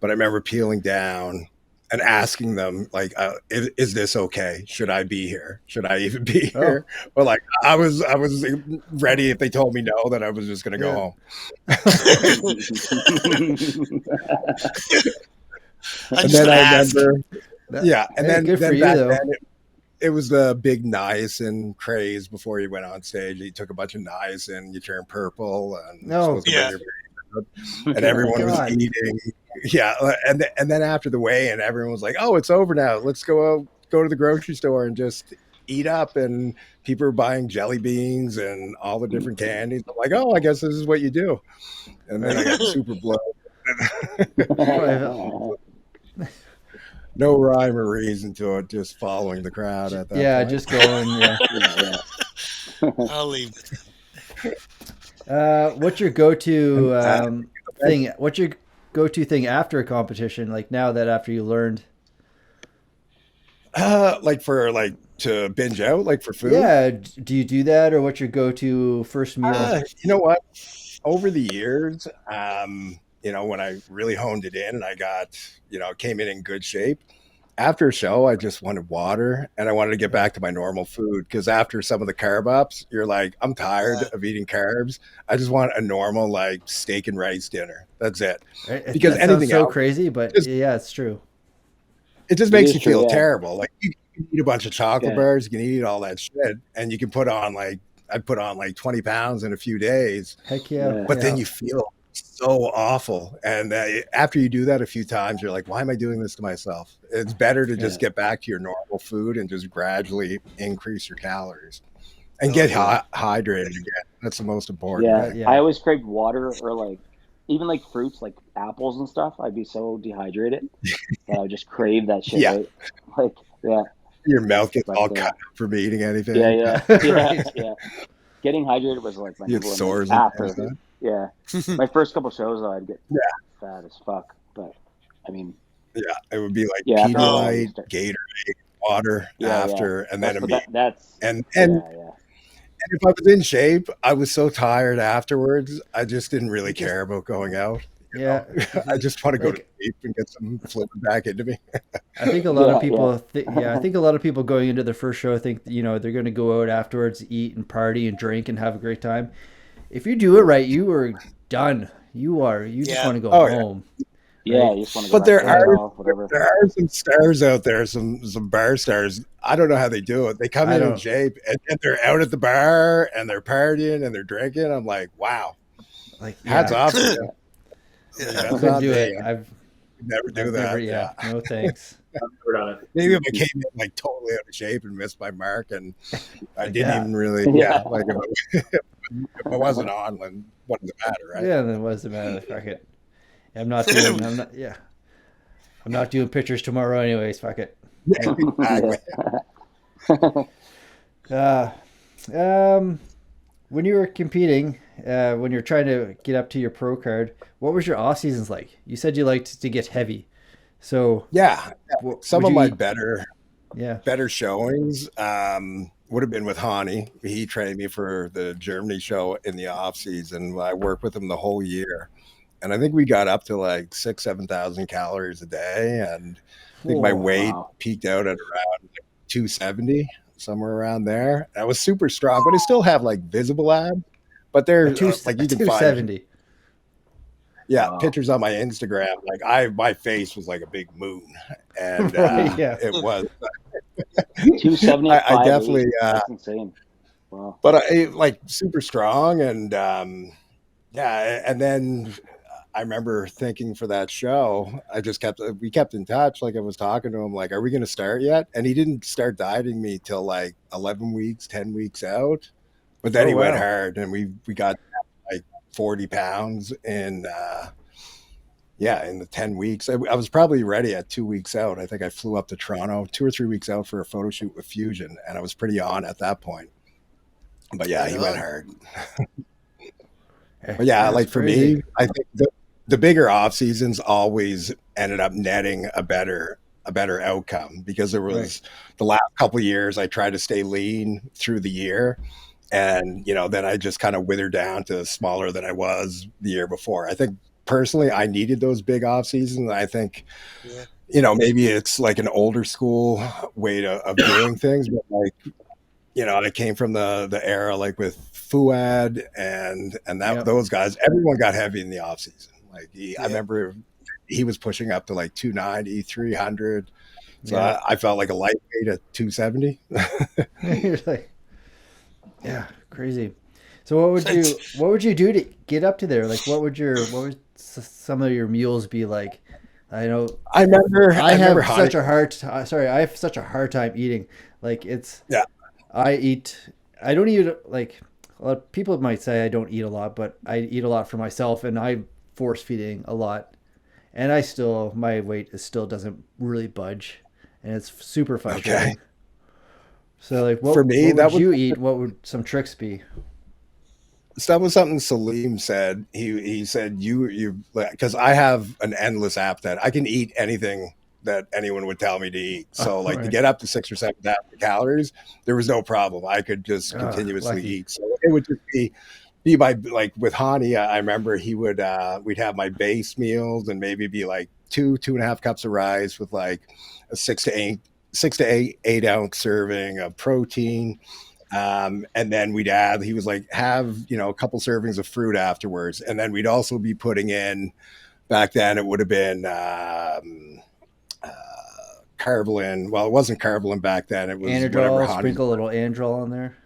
remember peeling down and asking them, like, is this okay? Should I be here? Should I even be here? Or like, I was ready if they told me no, that I was just going to go home. And then I remember, good for you though. It was the big niacin craze before you went on stage. You took a bunch of niacin, you turned purple, and and everyone was eating. Yeah, and then after the weigh-in, everyone was like, "Oh, it's over now. Let's go to the grocery store and just eat up." And people were buying jelly beans and all the different candies. I'm like, "Oh, I guess this is what you do." And then I got super bloated. no rhyme or reason to it, just following the crowd at that Yeah, point. just going. Yeah. I'll leave it. What's your go-to And, thing? What's your go-to thing after a competition? Like now that after you learned. like for like to binge out, like for food. Yeah. Do you do that, or what's your go-to first meal? You know what? Over the years, when I really honed it in and I got, came in good shape. After a show, I just wanted water and I wanted to get back to my normal food because after some of the carb ups, you're like, I'm tired of eating carbs. I just want a normal like steak and rice dinner. That's it. Right? Because that anything sounds so else, crazy, but yeah, it's true. it just It makes is you true, feel yeah. terrible. Like you can eat a bunch of chocolate Yeah. bars, you can eat all that shit, and you can put on like I put on like 20 pounds in a few days, Heck yeah. Yeah. but then you feel so awful. And after you do that a few times, you're like, why am I doing this to myself? It's better to just get back to your normal food and just gradually increase your calories and get hydrated again. That's the most important Yeah. thing. Yeah. I always craved water or like even like fruits like apples and stuff. I'd be so dehydrated that I would just crave that shit. Yeah. Right? Like yeah. Your mouth gets But, all cut from eating anything. Yeah. Right. Yeah. Getting hydrated was like my You get number one sores thing. and After. stuff. Yeah. My first couple shows though, I'd get fat as fuck. But I mean, Yeah, it would be like yeah, after a while, you Pedialyte, start- Gatorade, water after, and then a meat. that's And yeah. if I was in shape, I was so tired afterwards. I just didn't really care about going out. Yeah. I just want to go to Like- sleep and get some flipping back into me. I think a lot of Yeah, people, I think a lot of people going into their first show think, they're going to go out afterwards, eat and party and drink and have a great time. If you do it right, you are done. You just want to go home. Yeah, you just want to go But back there to are whatever. there are some stars out there, some bar stars. I don't know how they do it. They come in shape and they're out at the bar and they're partying and they're drinking. I'm like, wow, Like hats off to you. I couldn't do it. I've never do that. Never, no thanks. Maybe if I came in like totally out of shape and missed my mark, and I didn't even really, like if I wasn't on, then what does it matter, right? Yeah, then what does it matter? Fuck it. I'm not doing pictures tomorrow, anyways. Fuck it. When you were competing, when you're trying to get up to your pro card, what was your off seasons like? You said you liked to get heavy, so some of my better showings would have been with Hani. He trained me for the Germany show in the off season. I worked with him the whole year, and I think we got up to like 7,000 calories a day, and I think my weight peaked out at around 270. Somewhere around there. I was super strong, but I still have like visible abs. But they're like you can 270. Find pictures on my Instagram. Like my face was like a big moon, and it was 270. I definitely that's insane. Wow. But I like super strong, and and then I remember thinking for that show, we kept in touch. Like I was talking to him, like, are we going to start yet? And he didn't start dieting me till like 11 weeks, 10 weeks out. But then he went hard, and we got like 40 pounds in the 10 weeks. I was probably ready at 2 weeks out. I think I flew up to Toronto 2 or 3 weeks out for a photo shoot with Fusion, and I was pretty on at that point. But yeah, he went hard. But yeah, like for me, I think the bigger off seasons always ended up netting a better outcome, because there was the last couple of years I tried to stay lean through the year, and then I just kind of withered down to smaller than I was the year before. I think personally I needed those big off seasons. I think maybe it's like an older school way of doing things, but like I came from the era like with Fuad and those guys. Everyone got heavy in the off season. Like I remember he was pushing up to like 290, 300. So I felt like a lightweight at 270. You're like, crazy. So what would you do to get up to there? Like what would some of your meals be like? I know. I have such a hard time eating. Like I don't eat, like a lot of people might say I don't eat a lot, but I eat a lot for myself, and I force feeding a lot. and my weight still doesn't really budge, and it's super frustrating. Okay. So like, For me, what would you eat? What would some tricks be? So that was something Salim said. He said you because I have an endless appetite. I can eat anything that anyone would tell me to eat. So like to get up to 6,000 or 7,000 calories, there was no problem. I could just continuously eat. So it would just be my, like with Hani, I remember he would we'd have my base meals and maybe be like 2.5 cups of rice with like a 6 to 8 ounce serving of protein. And then he was like, have, a couple servings of fruit afterwards. And then we'd also be putting in, back then it would have been carbolin. Well, it wasn't carbolin back then. It was Androl, sprinkle a little Androl on there.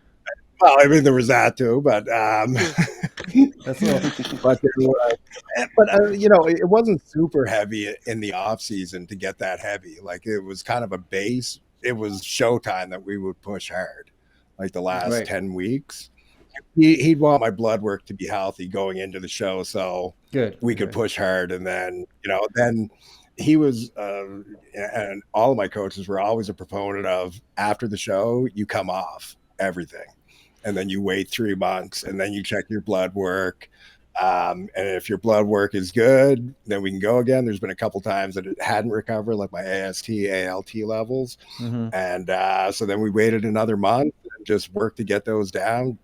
Well, I mean, there was that too, but That's it wasn't super heavy in the off season to get that heavy. Like it was kind of a base. It was showtime that we would push hard, like the last 10 weeks. He'd want my blood work to be healthy going into the show, so we could push hard. And then, then he was, and all of my coaches were always a proponent of, after the show, you come off everything. And then you wait 3 months and then you check your blood work. And if your blood work is good, then we can go again. There's been a couple times that it hadn't recovered, like my AST, ALT levels. Mm-hmm. And so then we waited another month and just worked to get those down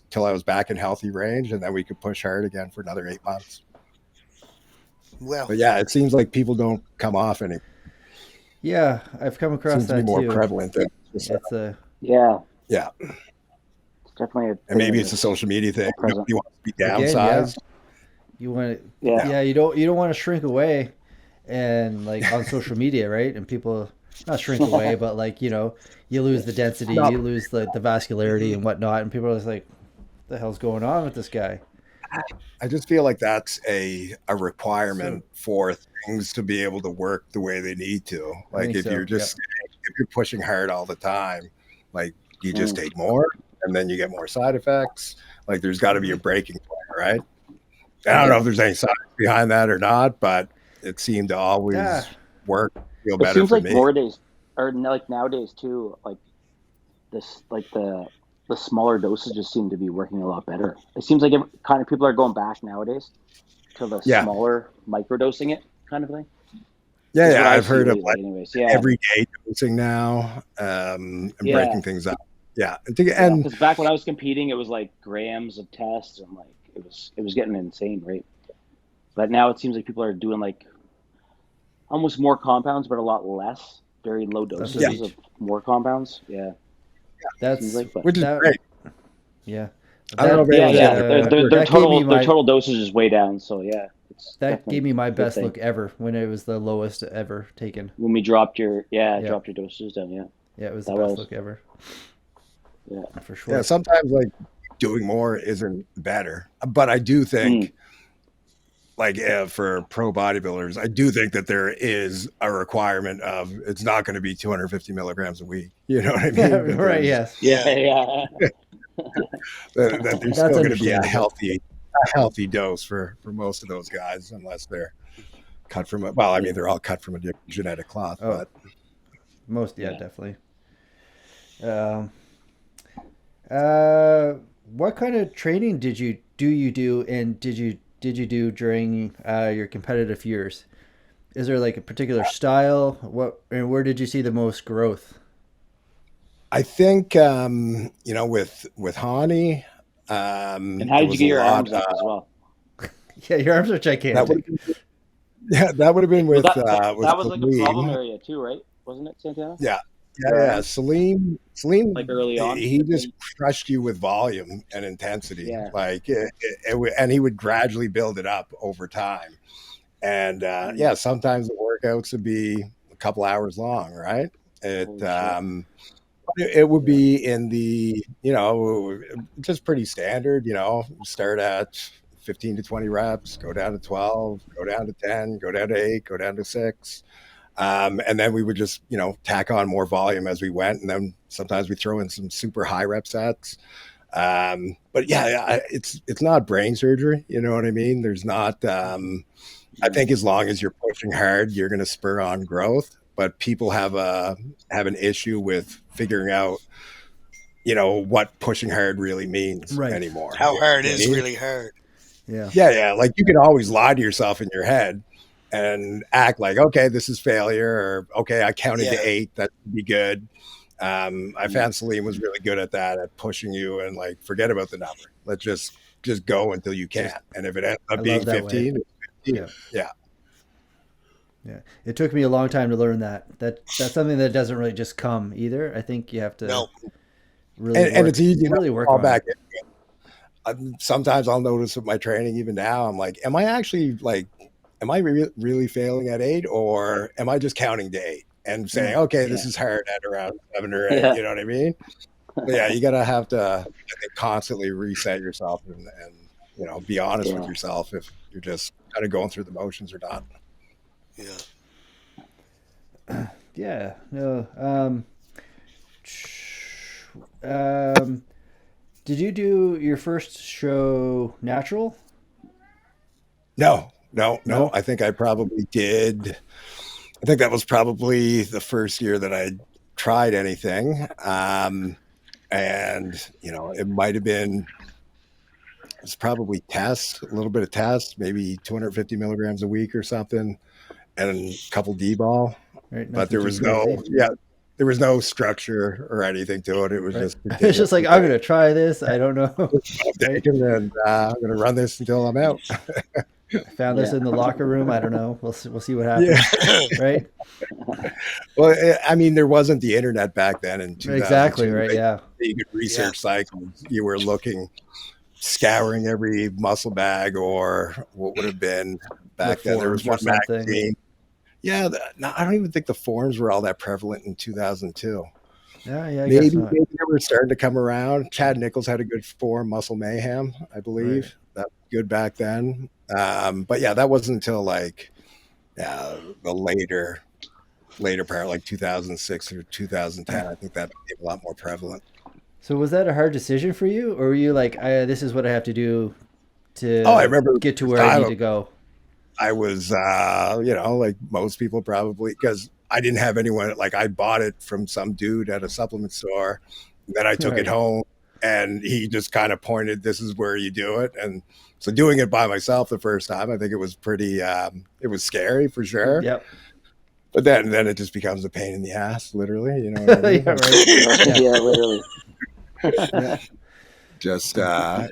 till I was back in healthy range. And then we could push hard again for another 8 months. Well, but yeah, it seems like people don't come off any. Yeah, I've come across seems that to be more too. prevalent. Yeah. Definitely, and maybe it's a social media thing. Nobody wants to be downsized. You want to, you don't want to shrink away, and like on social media, right? And people not shrink away, but like you lose the density, you lose the vascularity and whatnot, and people are just like, "What the hell's going on with this guy?" I just feel like that's a requirement for things to be able to work the way they need to. Like if you're just if you're pushing hard all the time, like you just take more. And then you get more side effects. Like there's got to be a breaking point, right? I don't know if there's any science behind that or not, but it seemed to always work. Feel better. It seems for like me. nowadays too. Like this, like the smaller dosages seem to be working a lot better. It seems like kind of people are going back nowadays to the smaller microdosing it kind of thing. Yeah, I've heard of like everyday dosing now and breaking things up. Yeah, because back when I was competing, it was like grams of tests, and like it was getting insane, right? But now it seems like people are doing like almost more compounds, but a lot less, very low doses of more compounds. Yeah, that's which is great. Yeah, I don't know. Their total dosage is way down. So that gave me my best look ever when it was the lowest ever taken. When we dropped your dropped your dosages down. Yeah, it was the best look ever. Yeah, for sure. Yeah, sometimes like doing more isn't better, but I do think, like for pro bodybuilders, I do think that there is a requirement of it's not going to be 250 milligrams a week. You know what I mean? Yeah, right. Yes. Yeah. that there's still going to be a healthy dose for most of those guys, unless they're cut from they're all cut from a different genetic cloth, but most, definitely. What kind of training did you do, and did you do during your competitive years? Is there like a particular style? Where did you see the most growth? I think with Hani. And how did you get your arms up as well? Yeah, your arms are gigantic. That would have been with that with was like a problem area too, right? Wasn't it, Santana? Yeah. Salim, like early on, he just crushed you with volume and intensity. Yeah. Like, and he would gradually build it up over time. And sometimes the workouts would be a couple hours long, right? It would be in the just pretty standard. Start at 15 to 20 reps, go down to 12, go down to 10, go down to 8, go down to 6. And then we would just, tack on more volume as we went. And then sometimes we throw in some super high rep sets. But it's not brain surgery. You know what I mean? There's not, I think as long as you're pushing hard, you're going to spur on growth. But people have an issue with figuring out, what pushing hard really means anymore. How hard You know is what I mean? really hard. Yeah. Like you can always lie to yourself in your head and act like, okay, this is failure, or okay, I counted to 8. That would be good. I found Celine was really good at that, at pushing you and like, forget about the number. Let's just go until you can. And if it ends up being 15, it's 15. Yeah. It took me a long time to learn that. That's something that doesn't really just come either. I think you have to really and it's easy really to work fall on back it. Sometimes I'll notice with my training, even now, I'm like, am I really failing at 8, or am I just counting to 8 and saying, okay, this is hard at around 7 or 8, you know what I mean? But you gotta have to, I think, constantly reset yourself and be honest with yourself if you're just kind of going through the motions or not. Did you do your first show natural? No. I think I probably did. I think that was probably the first year that I tried anything. And, it might've been, it's probably tests, a little bit of tests, maybe 250 milligrams a week or something, and a couple D-ball. Right, but there was there was no structure or anything to it. It was just, it's just like, I'm going to try this. I don't know. And I'm going to run this until I'm out. I found this in the locker room. I don't know. We'll see what happens. Right. Well, I mean, there wasn't the internet back then in 2002. Exactly. Right. Yeah. You could research cycles. You were scouring every muscle bag, or what would have been back then. There was one magazine. Yeah, I don't even think the forums were all that prevalent in 2002. Maybe they were starting to come around. Chad Nichols had a good forum, Muscle Mayhem, I believe. Right. That was good back then. But that wasn't until like the later part, like 2006 or 2010. I think that became a lot more prevalent. So was that a hard decision for you, or were you like, this is what I have to do to I remember get to where I need to go? I was, like most people probably, because I didn't have anyone, like I bought it from some dude at a supplement store. Then I took it home and he just kind of pointed, this is where you do it. And so doing it by myself the first time, I think it was pretty, it was scary for sure. Yep. But then it just becomes a pain in the ass, literally, you know what I mean? Literally. Just and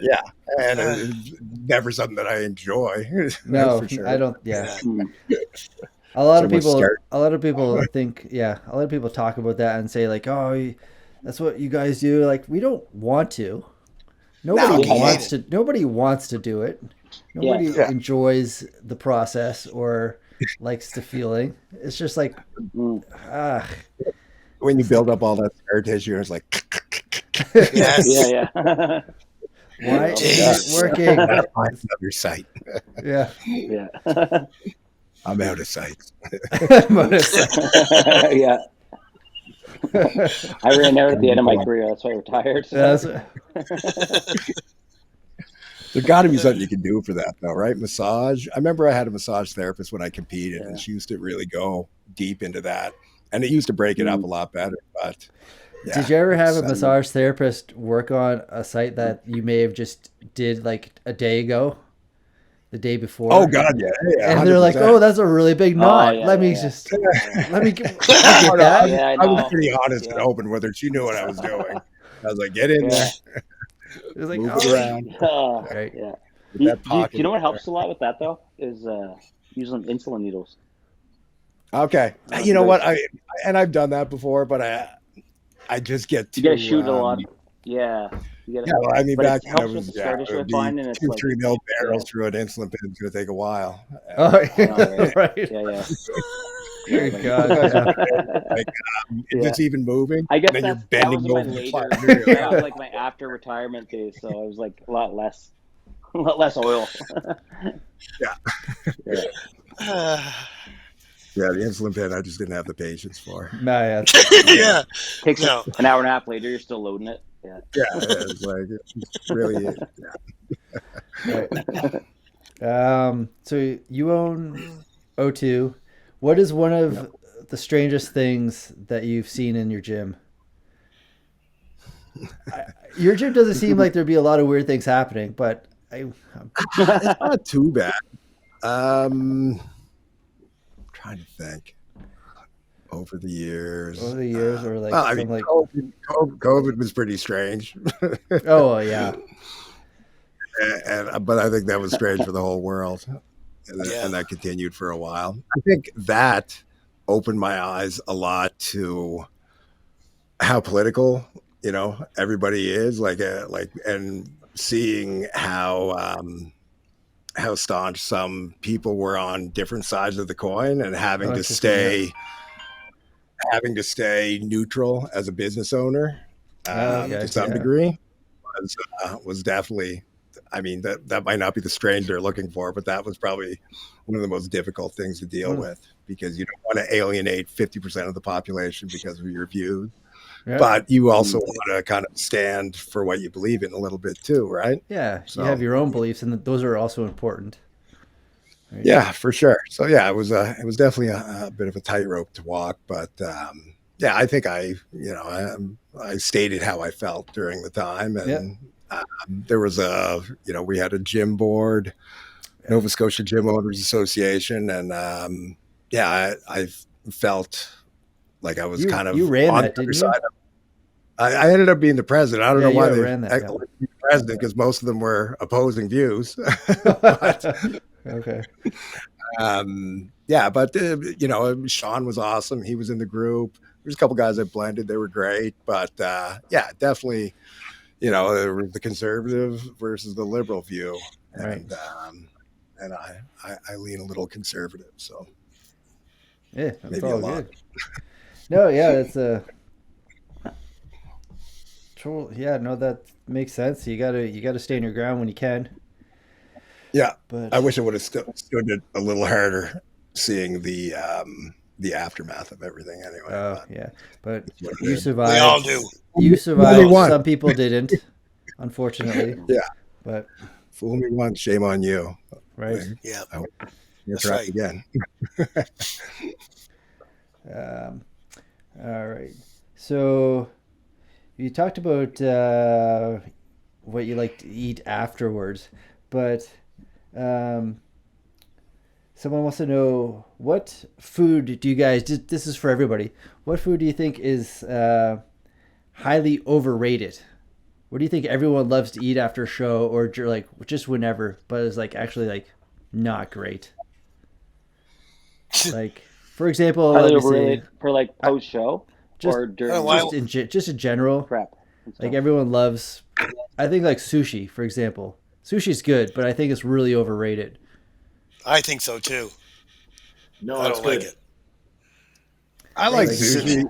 it's never something that I enjoy. No, for sure. I don't. Yeah, a lot of people think. Yeah, a lot of people talk about that and say like, "Oh, that's what you guys do." Like, we don't want to. Nobody wants to. Nobody wants to do it. Nobody enjoys the process or likes the feeling. It's just like, when you build up all that scar tissue, it's like. Yes. Yeah. Why is it working? Find another site. Yeah. I'm out of sites. Yeah. I ran out at the end of my career. That's why I retired. So. There got to be something you can do for that, though, right? Massage. I remember I had a massage therapist when I competed, and she used to really go deep into that, and it used to break it up a lot better. But did you ever have a massage therapist work on a site that you may have just did like a day ago, the day before? Oh God, yeah. And they're like, "Oh, that's a really big knot. Let me get that." I was pretty honest and open with her. She knew what I was doing. I was like, "Get in there." It was like, move it around. Right. Yeah. Do you know what helps a lot with that though? Is using insulin needles. Okay. You know what? I've done that before, but I just get too. You gotta shoot a lot. Yeah. Well, I mean, back then it was with the 2-3 mil barrels through an insulin pen is going to take a while. Oh, right. Yeah. Dear God. It's even moving. I guess and then that you're bending was over my the later. clock. That was like my after retirement days, so I was like a lot less oil. Yeah, the insulin pen, I just didn't have the patience for. No, Yeah. Takes an hour and a half later, you're still loading it. Yeah, it's like it's really. So you own O2. What is one of the strangest things that you've seen in your gym? Your gym doesn't seem like there'd be a lot of weird things happening, but It's not too bad. Trying to think. Over the years, or like, well, I mean, like COVID was pretty strange. oh yeah, but I think that was strange for the whole world, and that continued for a while. I think that opened my eyes a lot to how political, everybody is, and seeing how staunch some people were on different sides of the coin, and having to stay neutral as a business owner to some degree was definitely, I mean, that might not be the strange they're looking for, but that was probably one of the most difficult things to deal with, because you don't want to alienate 50% of the population because of your views. Yeah. But you also want to kind of stand for what you believe in a little bit too, right? Yeah, so you have your own beliefs, and those are also important. Right? Yeah, for sure. So yeah, it was definitely a bit of a tightrope to walk, but yeah, I think I stated how I felt during the time, and there was we had a gym board, Nova Scotia Gym Owners Association, and I felt like I was kind of you ran on that, the other didn't side of. I ended up being the president. I don't know why they ran that. elected me president, because most of them were opposing views. But, okay. Yeah, but Sean was awesome. He was in the group. There's a couple guys that blended. They were great, but yeah, definitely, the conservative versus the liberal view, and and I lean a little conservative. So yeah, that's all good. No, yeah, it's a. Yeah, no, that makes sense. You gotta stand your ground when you can. Yeah, but I wish I would have stood a little harder, seeing the aftermath of everything. Anyway. Oh yeah, but you survived. We all do. You survived. Some people didn't, unfortunately. Yeah, but fool me once, shame on you. Right. Yeah, that's right. Again. All right. So you talked about what you like to eat afterwards, but someone wants to know, what food do you guys, this is for everybody, what food do you think is highly overrated? What do you think everyone loves to eat after a show, or like just whenever, but is like actually like not great? Like, for example, highly overrated for like post show, or during just in general. Prep. Like everyone loves, I think, like sushi, for example. Sushi's good, but I think it's really overrated. I think so too. No, I don't like it. I like sushi.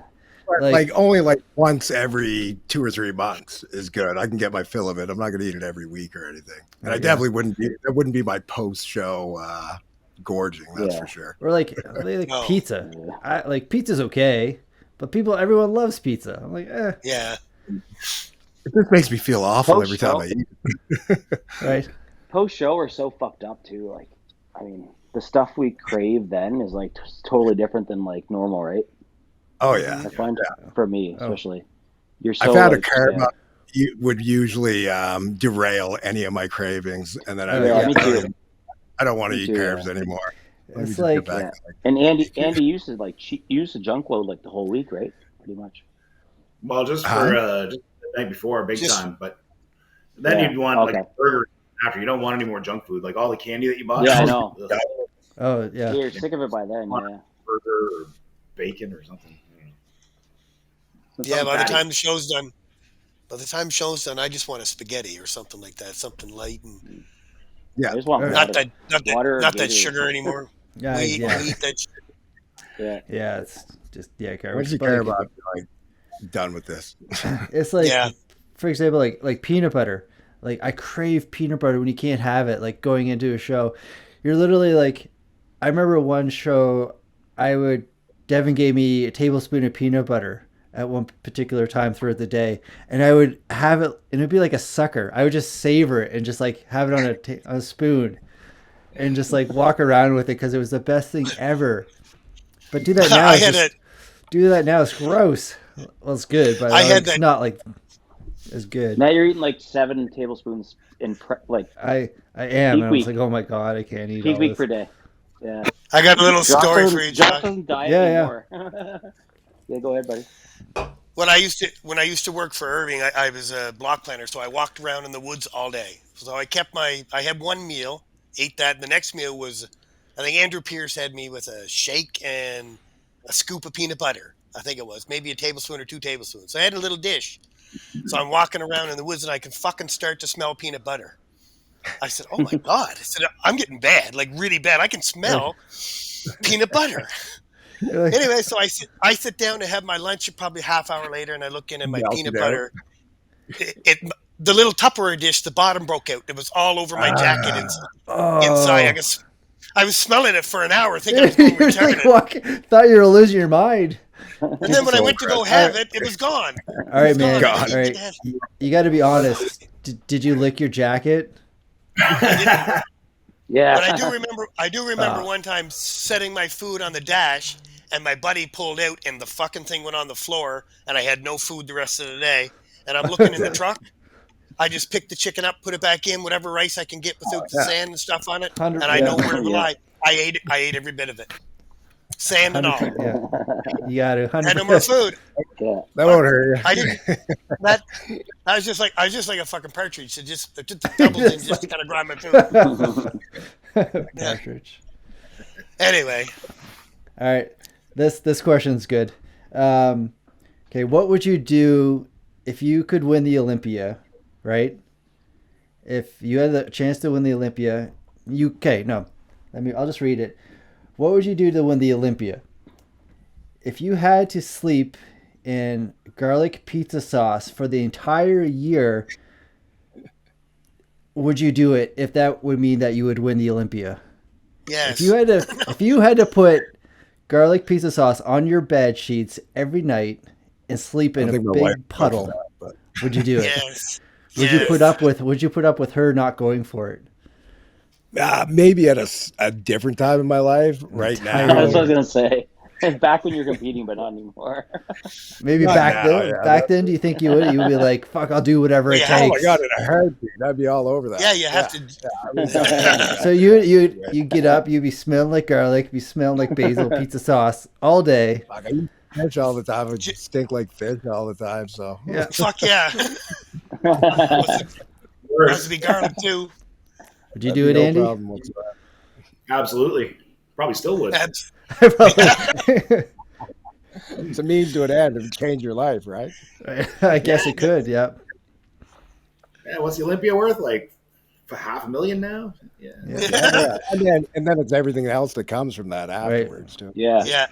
Like only like once every 2 or 3 months is good. I can get my fill of it. I'm not going to eat it every week or anything. And I definitely that wouldn't be my post show gorging. That's for sure. Or like pizza. Pizza's okay, but everyone loves pizza. I'm like, yeah. It just makes me feel awful every time I eat it. Right. Post show are so fucked up too. Like, I mean, the stuff we crave then is like totally different than like normal, right? Oh yeah. I find for me especially, you're so. I've had a carb up would usually derail any of my cravings, and then I don't want to eat carbs anymore. It's like, and Andy used to junk load like the whole week, right? Pretty much. Well, just for just the night before, big time. But then you'd want like a burger after. You don't want any more junk food, like all the candy that you bought. Yeah, I know. Oh yeah. You're sick of it by then. Yeah. Burger or bacon or something. Yeah, by the time the show's done, I just want a spaghetti or something like that, something light and. Yeah, I just want not that sugar anymore. Yeah, we eat that sugar. Yeah, it's just garbage. What do you care about? Like, done with this. It's like, for example, like peanut butter. Like, I crave peanut butter when you can't have it. Like, going into a show, you're literally like, I remember one show, Devin gave me a tablespoon of peanut butter at one particular time throughout the day, and I would have it, and it'd be like a sucker. I would just savor it and just like have it on a spoon, and just like walk around with it because it was the best thing ever. But do that now. Do that now. It's gross. Well, it's good, but it's not like as good. Now you're eating like 7 tablespoons in I am. And I was like, oh my god, I can't eat peak all week this. per day. Yeah. I got a little story for you, John. Josh doesn't diet anymore. Yeah, go ahead, buddy. When I used to work for Irving, I was a block planner, so I walked around in the woods all day. So I had one meal, ate that, and the next meal was, I think Andrew Pierce had me with a shake and a scoop of peanut butter. I think it was maybe a tablespoon or 2 tablespoons. So I had a little dish. So I'm walking around in the woods and I can fucking start to smell peanut butter. I said, "Oh my god!" I said, "I'm getting bad, like really bad. I can smell peanut butter." Anyway, so I sit down to have my lunch probably half hour later, and I look in and my peanut butter. The little Tupperware dish, the bottom broke out. It was all over my jacket inside. I was smelling it for an hour, thinking I was going to return it. Thought you were losing your mind. And then when I went to go have it, it was gone. All right, man. All right, you got to be honest. Did you lick your jacket? Yeah. But I do remember Oh. one time setting my food on the dash, and my buddy pulled out, and the fucking thing went on the floor, and I had no food the rest of the day. And I'm looking in the truck. I just picked the chicken up, put it back in, whatever rice I can get without the sand and stuff on it, and I know where to lie. I ate every bit of it, sand and all. Yeah. You got to. I had no more food. Yeah. That won't hurt you. I didn't. I was just like a fucking partridge. It just doubled and just kind of grind my food. Partridge. Anyway. All right. This question's good. Okay, what would you do if you could win the Olympia, right? If you had the chance to win the Olympia, I'll just read it. What would you do to win the Olympia? If you had to sleep in garlic pizza sauce for the entire year, would you do it if that would mean that you would win the Olympia? Yes. If you had to put garlic pizza sauce on your bed sheets every night and sleep in a big puddle, would you do it? Yes. Would you put up with her not going for it? Maybe at a different time in my life. Right now, That's what I was gonna say. Back when you're competing, but not anymore. Maybe Not back now, then. yeah. Back then, do you think you would? You would be like, "Fuck, I'll do whatever it takes." Oh my god, in a heartbeat, I'd be all over that. Yeah, you have to. So you get up, you be smelling like garlic, be smelling like basil pizza sauce all day. Fuck, I eat fish all the time. I stink like fish all the time. So Yeah. Fuck yeah. Has to be garlic too. Would you do it, Andy? problem whatsoever. Absolutely. Probably still would. It's a means to an end to change your life, right? I guess it could. Yep. Yeah, what's the Olympia worth? Like for $500,000 now? Yeah. Yeah. And then it's everything else that comes from that afterwards too. Yeah. Yeah.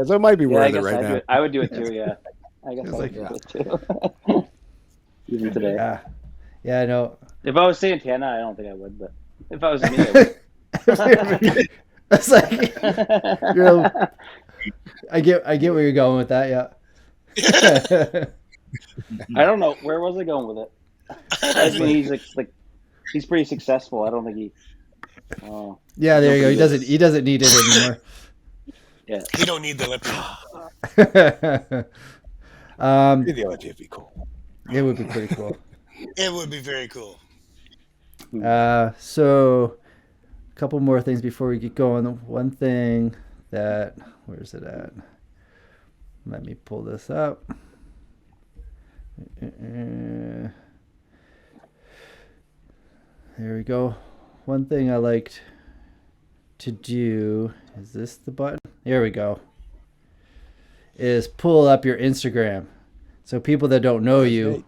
So it might be I worth it guess right now. I would do it too. Yeah. I guess I would do it too. Even today. Yeah, I know. If I was Santana, I don't think I would, but if I was me, I would. It's like I get where you're going with that. Yeah. I don't know. Where was I going with it? I mean, he's he's pretty successful. I don't think he. Yeah, there you go. He doesn't need it anymore. Yeah. He don't need the lip. The Olympia would be cool. It would be pretty cool. It would be very cool. So a couple more things before we get going. One thing that, where's it at? Let me pull this up. There we go. One thing I liked to do, is this the button? There we go. Is pull up your Instagram. So people that don't know you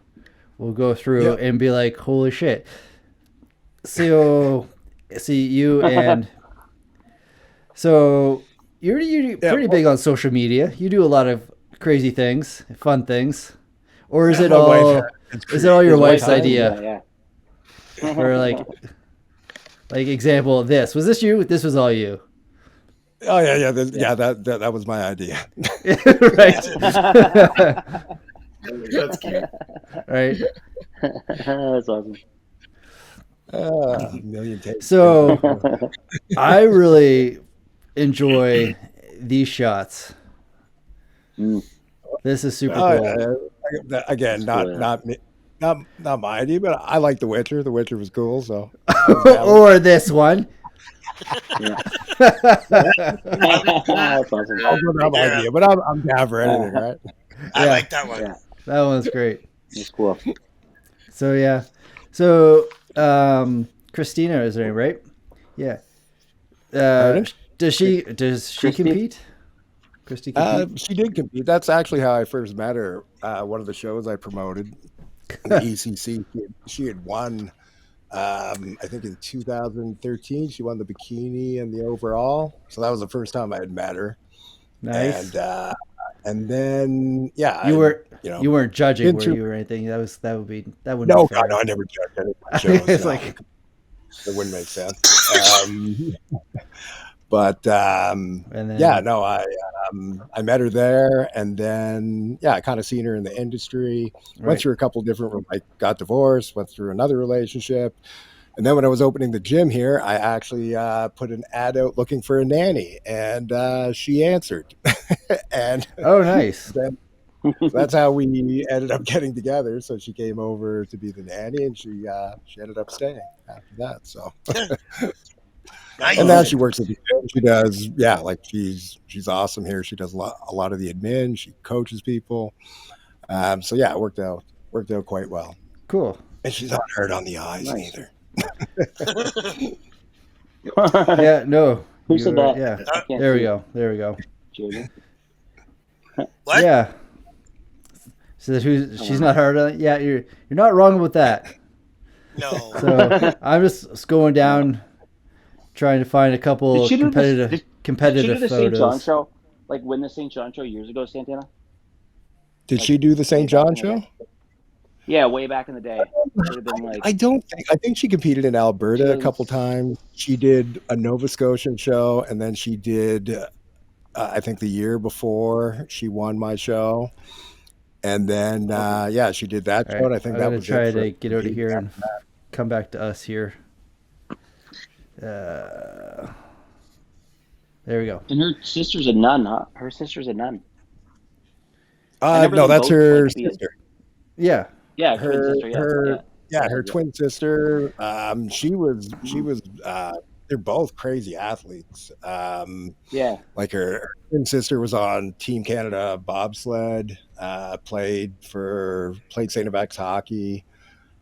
will go through and be like, holy shit. So, see you and so you're pretty big on social media. You do a lot of crazy things, fun things, or is it all your wife's idea? Yeah. Or like example, this was you. This was all you. Oh yeah. That was my idea. Right. That's cute. Right. That's awesome. A million takes. So I really enjoy these shots. This is super cool. Again, not my idea, but I like The Witcher. The Witcher was cool, so. Or this one. That's awesome. Also not my idea, but I'm down for anything, right? I like that one. Yeah, That one's great. it's cool. So yeah. So Christina is her name, right? Yeah. Does she Christy? compete? Christy compete? She did compete. That's actually how I first met her. One of the shows I promoted, the ECC. She had won. I think in 2013, she won the bikini and the overall. So that was the first time I had met her. Nice. And then you weren't judging, were you, or anything? That wouldn't be fair. No, I never judged any shows. It's no. like It wouldn't make sense. But and then, I met her there, and then I kind of seen her in the industry. Right. Went through a couple different. I got divorced. Went through another relationship, and then when I was opening the gym here, I actually put an ad out looking for a nanny, and she answered. And oh, nice. then, so that's how we ended up getting together. So she came over to be the nanny, and she ended up staying after that. So. Nice. And now she works at the gym. She does, she's awesome here. She does a lot of the admin. She coaches people. So it worked out quite well. Cool. And she's not hurt on the eyes either. Yeah, no. Who said that? Yeah. I can't There we see. go. There we go. Jordan? What? Yeah. So she's not hard on. Yeah, you're not wrong about that. No. So I'm just going down, trying to find a couple Did she do competitive Did she competitive do the St. John photos. show? Like win the St. John show years ago, Santana? Did she do the St. John show? Yeah, way back in the day. It would have been like, I think she competed in Alberta She a couple times. She did a Nova Scotian show, and then she did, I think the year before she won my show. And then, she did that All show. right, And I think I'm that gonna was try it to for get out of here and after that. come back to us here. There we go. and her sister's a nun, huh? Her sister's a nun. I never No, think that's both her like to be- sister. Yeah. Yeah, Her- twin sister. her- Yeah. Her twin sister. She was. They're both crazy athletes. Yeah. Like her twin sister was on Team Canada bobsled. Played St. X hockey.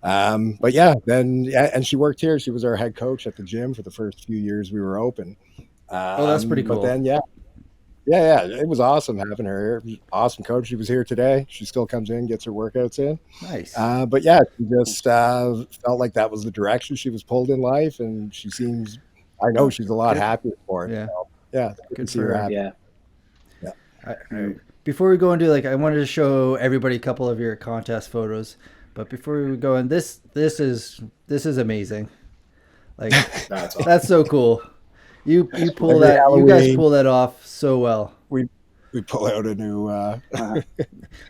And she worked here. She was our head coach at the gym for the first few years we were open. That's pretty cool. But then, it was awesome having her. Awesome coach. She was here today. She still comes in, gets her workouts in. Nice. She just felt like that was the direction she was pulled in life, and she seems. I know she's a lot happier for it. Yeah. So, good Good to see for her her. happy. Yeah. Before we go into I wanted to show everybody a couple of your contest photos, but before we go in, this is amazing. Like That's awesome. that's so cool. You pull Every that. You guys Halloween. pull that off so well. We pull out a new.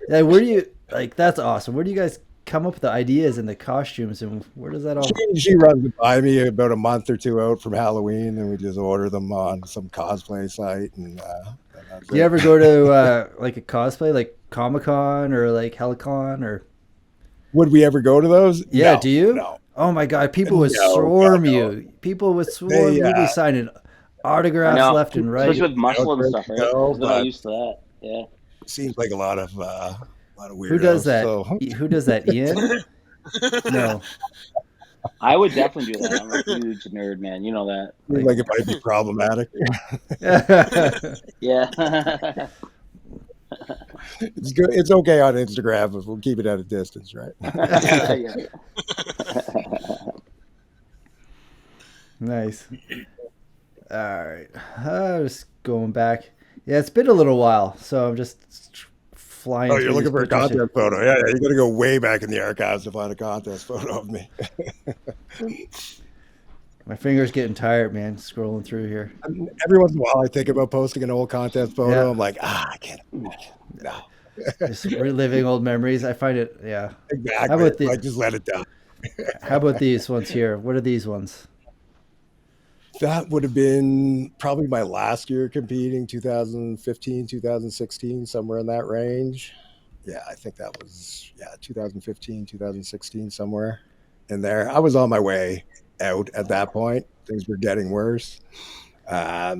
Yeah, where do you That's awesome. Where do you guys come up with the ideas and the costumes, and where does that all? She runs it by me about a month or two out from Halloween, and we just order them on some cosplay site. And that's Do you it. ever go to a cosplay like Comic-Con or like Helicon or? Would we ever go to those? Yeah, No, do you? No. Oh my God, people would No, swarm God, no. you. People would swarm you. You'd be signing I autographs know. left and right. Especially with muscle and stuff, right? No, 'Cause they're not but- used to that. Yeah. Seems like a lot of weirdos. Who does that? So, Who does that? Ian? No. I would definitely do that. I'm a huge nerd, man. You know that. seems like it might be problematic. Yeah. It's good. It's okay on Instagram, but we'll keep it at a distance, right? Yeah. Nice. All right. Just going back. Yeah, it's been a little while, so I'm just flying. Oh, through you're looking these for a pictures. contest photo. Yeah, you got to go way back in the archives to find a contest photo of me. My fingers getting tired, man. Scrolling through here. Every once in a while, I think about posting an old contest photo. Yeah. I'm like, I can't. No, Just reliving old memories. I find it. Yeah. exactly. about the- I just let it down. How about these ones here? What are these ones? That would have been probably my last year competing, 2015, 2016, somewhere in that range. Yeah, I think that was 2015, 2016, somewhere in there. I was on my way out at that point. Things were getting worse. That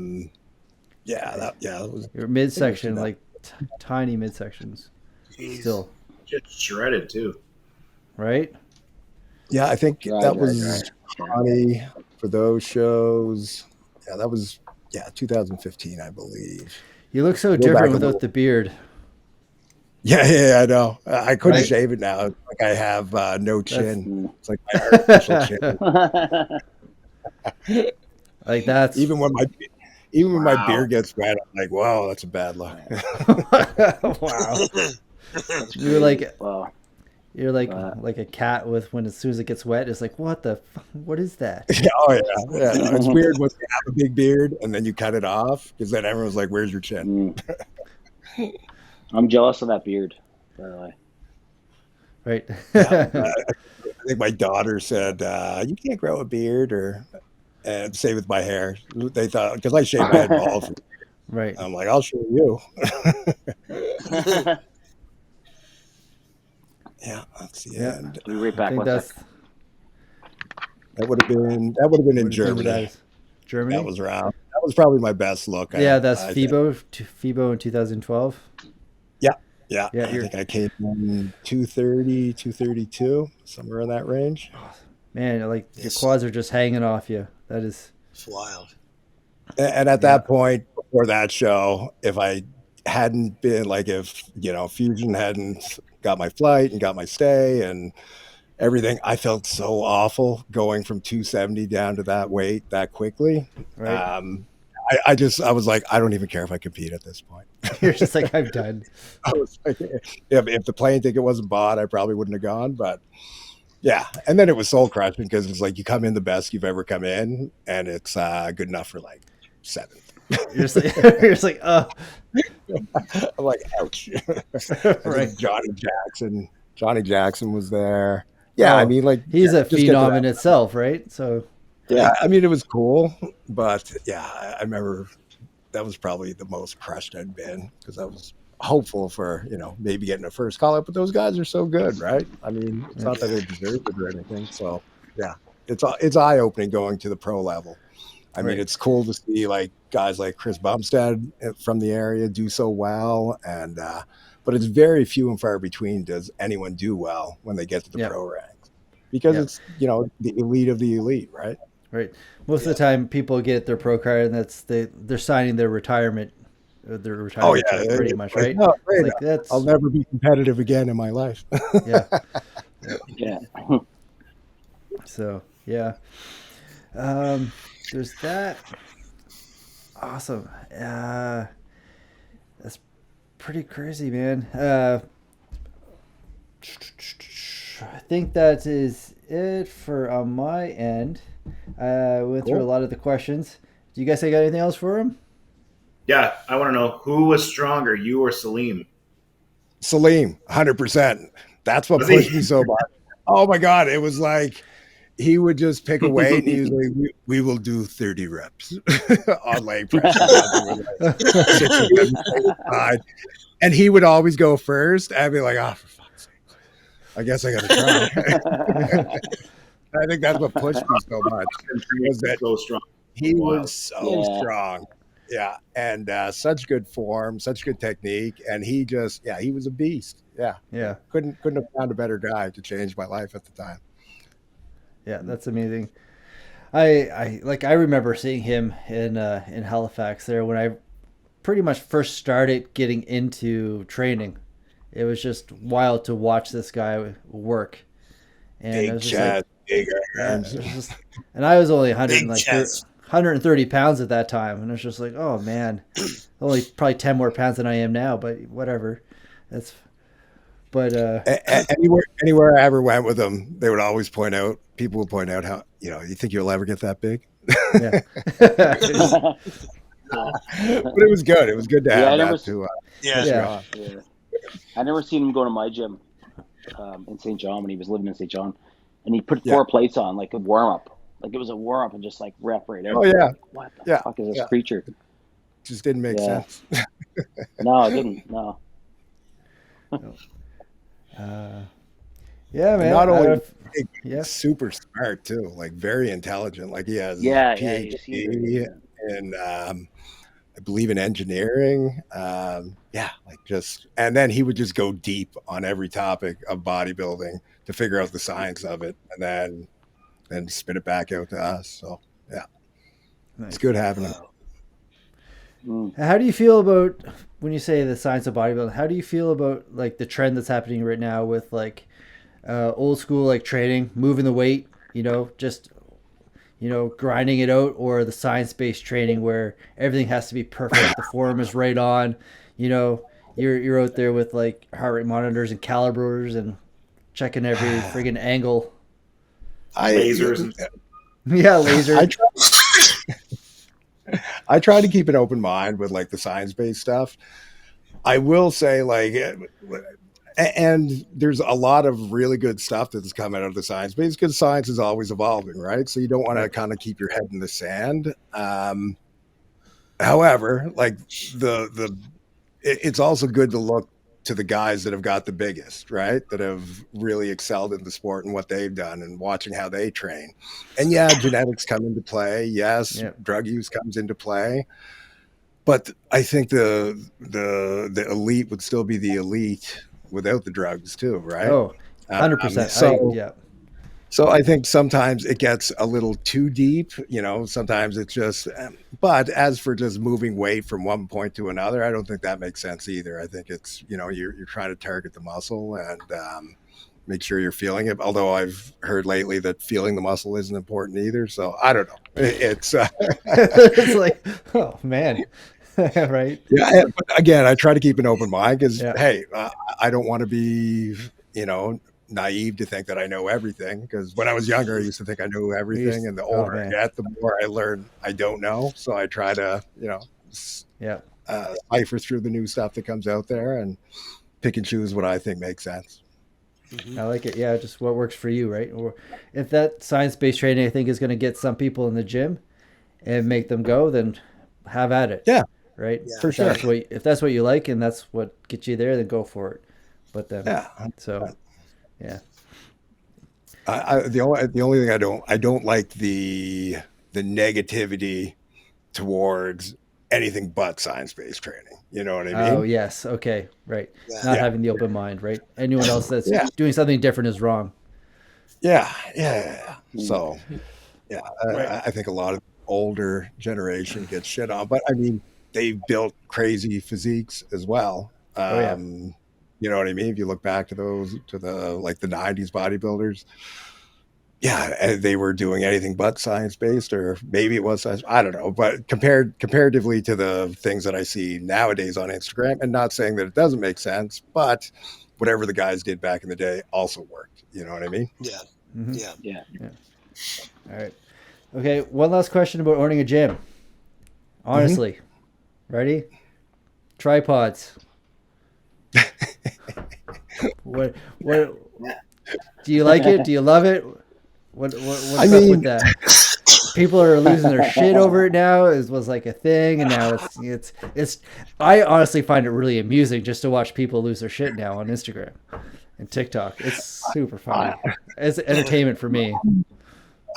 was Your midsection, like tiny midsections. Jeez. Still, Just shredded too. right? Yeah, I think Right, that right, was funny for those shows. Yeah, that was 2015, I believe. You look so Go different back a without little. the beard. Yeah, I know. I couldn't Right. shave it now. It's like I have no chin. It's like my artificial chin. Like that's Even when my beard gets red, I'm like, wow, that's a bad look. wow. You're like Wow. you're like a cat with when as soon as it gets wet, it's like what is that? Yeah. No, it's weird when you have a big beard and then you cut it off because then everyone's like, where's your chin? I'm jealous of that beard, by the way. Right. I think my daughter said, you can't grow a beard and same with my hair. They thought, because I shaved my head bald. Right. I'm like, I'll show you. Yeah, that's the end. We'll be right I back. think One that's sec. That would have been in Germany. Germany. That was around. That was probably my best look. Yeah, that's I FIBO in 2012. Yeah, I think I came in 230, 232, somewhere in that range. Man, like your quads are just hanging off you. That is It's wild. And at that point, before that show, if I hadn't been like, if Fusion hadn't got my flight and got my stay and everything, I felt so awful going from 270 down to that weight that quickly. right. I was like, I don't even care if I compete at this point. You're just like, I'm done. I was like, if the plane ticket wasn't bought, I probably wouldn't have gone. But yeah, and then it was soul crushing because it's like you come in the best you've ever come in, and it's good enough for like 7th. You're just like, oh. I'm like, ouch. Right. Johnny Jackson was there. Yeah, I mean, like he's a phenom in itself, right? So yeah, I mean, it was cool, but yeah, I remember that was probably the most crushed I'd been because I was hopeful for maybe getting a first call up, but those guys are so good, right? I mean, it's not that they deserve it or anything. So yeah, it's eye opening going to the pro level. I mean, it's cool to see like guys like Chris Bumstead from the area do so well, and but it's very few and far between does anyone do well when they get to the pro ranks because it's the elite of the elite, right? Right. Most of the time, people get their pro card, and they're signing their retirement. Check pretty much, right? No, that's... I'll never be competitive again in my life. Yeah. So yeah. There's that. Awesome. That's pretty crazy, man. I think that is it for on my end. I went through a lot of the questions. Do you guys got anything else for him? Yeah, I want to know who was stronger, you or Salim? Salim, 100%. That's what pushed me so much. Oh my God. It was like, he would just pick a weight and he was like, we will do 30 reps on leg press. And he would always go first. I'd be like, for fuck's sake. I guess I got to try. I think that's what pushed me so much. Was that so strong. He was so strong. Yeah. And such good form, such good technique. And he just, he was a beast. Yeah. Yeah. Couldn't have found a better guy to change my life at the time. Yeah, that's amazing. I remember seeing him in Halifax there when I pretty much first started getting into training. It was just wild to watch this guy work. And big chest, big arms. And I was only 130 pounds at that time, and I was just like, oh man, only probably 10 more pounds than I am now, but whatever. Anywhere I ever went with him, they would always people would point out how, you think you'll ever get that big? Yeah. But it was good. It was good to have that too. I never seen him go to my gym in St. John when he was living in St. John. and he put 4 plates on like a warm up, like it was a warm up, and just like rep right out. Oh yeah. Like, what the fuck is this creature? Just didn't make sense. No, it didn't. No. Yeah, man. Not only super smart too, like very intelligent. Like he has PhD in I believe in engineering. Like just, and then he would just go deep on every topic of bodybuilding to figure out the science of it, and then spit it back out to us. So yeah, it's good having him. How do you feel about when you say the science of bodybuilding? How do you feel about like the trend that's happening right now with like old school like training, moving the weight, just grinding it out, or the science-based training where everything has to be perfect, the form is right on, you're out there with like heart rate monitors and calibers and checking every friggin' angle. Lasers. Lasers. I try to keep an open mind with like the science-based stuff. I will say like, and there's a lot of really good stuff that's come out of the science base, because science is always evolving, right? So you don't want to kind of keep your head in the sand. However, like it's also good to look to the guys that have got the biggest, right? That have really excelled in the sport and what they've done, and watching how they train. And yeah, genetics come into play. Yes, drug use comes into play. But I think the elite would still be the elite without the drugs too, right? Oh, 100%. So I think sometimes it gets a little too deep, sometimes it's just, but as for just moving weight from one point to another, I don't think that makes sense either. I think it's, you're trying to target the muscle and make sure you're feeling it. Although I've heard lately that feeling the muscle isn't important either. So I don't know. It's, it's like, oh man. Right. Yeah. But again, I try to keep an open mind because, hey, I don't want to be, naive to think that I know everything. Because when I was younger, I used to think I knew everything. And the older I get, the more I learn I don't know. So I try to, cipher through the new stuff that comes out there and pick and choose what I think makes sense. I like it. Yeah. Just what works for you. Right. Or if that science-based training, I think, is going to get some people in the gym and make them go, then have at it. Yeah. Right. Yeah, for sure. If that's what you like and that's what gets you there, then go for it. But then, the only thing I don't like the negativity towards anything but science-based training. You know what I mean? Oh yes. Okay. Right. Not having the open mind. Right. Anyone else that's doing something different is wrong. Yeah. So, I think a lot of older generation gets shit on, but I mean, they've built crazy physiques as well. You know what I mean? If you look back to the 90s bodybuilders, they were doing anything but science-based, or maybe it was science. I don't know. But comparatively to the things that I see nowadays on Instagram, and not saying that it doesn't make sense, but whatever the guys did back in the day also worked. You know what I mean? Yeah. Mm-hmm. Yeah. All right. Okay. One last question about owning a gym. Honestly, ready? Tripods. What do you like it? Do you love it? What's up with that? People are losing their shit over it now. It was like a thing, and now it's I honestly find it really amusing just to watch people lose their shit now on Instagram and TikTok. It's super funny. It's entertainment for me.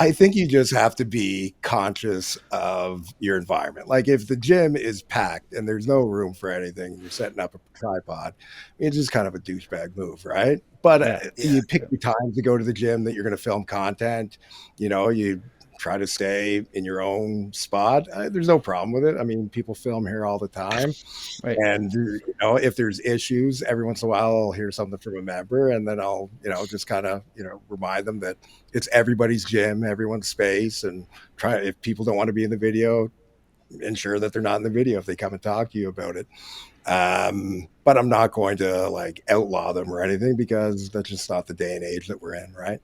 I think you just have to be conscious of your environment. Like if the gym is packed and there's no room for anything, you're setting up a tripod, it's just kind of a douchebag move, right? But you pick your times to go to the gym that you're going to film content. You try to stay in your own spot. There's no problem with it. I mean, people film here all the time. Right. And, if there's issues, every once in a while, I'll hear something from a member, and then I'll, just kind of, remind them that it's everybody's gym, everyone's space, and if people don't want to be in the video, ensure that they're not in the video if they come and talk to you about it. But I'm not going to outlaw them or anything, because that's just not the day and age that we're in. Right.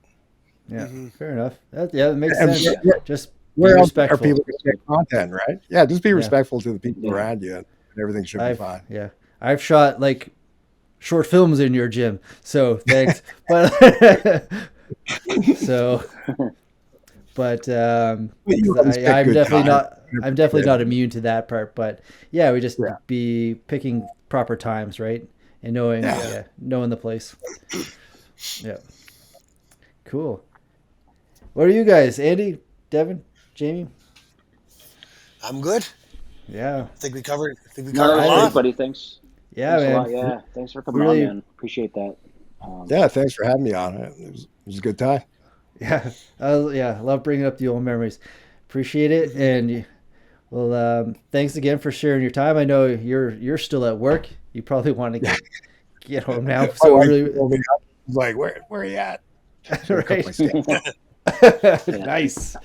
Yeah, fair enough. That makes sense. Just be where respectful. Are people get content, right? Yeah, just be respectful to the people around you, and everything should be fine. Yeah, I've shot short films in your gym, so thanks. But So, but I'm good definitely not immune to that part. But yeah, we just be picking proper times, right? And knowing the place. Yeah. Cool. What are you guys? Andy, Devin, Jamie? I'm good. Yeah. I think we covered a Great, lot. buddy. Thanks. Yeah, Thanks man. a lot. Yeah. Thanks for coming Really- on, man. Appreciate that. Yeah, thanks for having me on. It was a good time. Yeah. I love bringing up the old memories. Appreciate it. And well, thanks again for sharing your time. I know you're still at work. You probably want to get home now. So really, like, where are you at? right. Nice.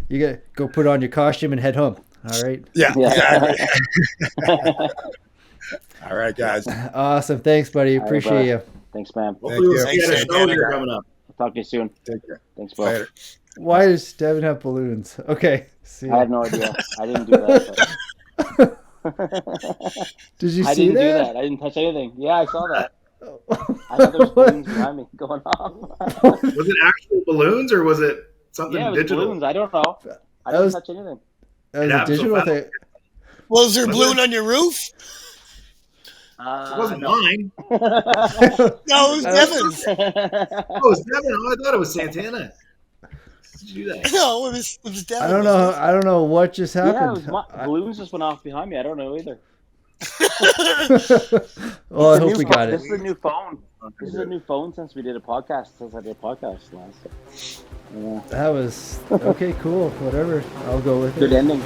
You go put on your costume and head home. All right. Yeah. All right, guys. Awesome. Thanks, buddy. All right, Appreciate you. Thanks, man. Hopefully we'll Thank see you at a show here coming up. I'll talk to you soon. Take care. Thanks, bro. Later. Why does Devin have balloons? Okay. See I have no idea. I didn't do that. Did you I see didn't do that? that. I didn't touch anything. Yeah, I saw that. I thought there was balloons behind me going off. Was it actual balloons or was it something Yeah, it was digital? balloons. I don't know. I didn't touch anything. That was a digital thing. Was there a balloon on your roof? It wasn't No. mine. No, it was Devin's. Oh, it was Devin. Oh, I thought it was Santana. Did you do that? No, it was Devin. I don't know what just Yeah, it happened. was balloons just went off behind me. I don't know either. Well, I hope we got This it. is a new phone. This is a new phone since we did a podcast. Since I did a podcast last. Yeah. That was okay. Cool. Whatever. I'll go with Good it. ending.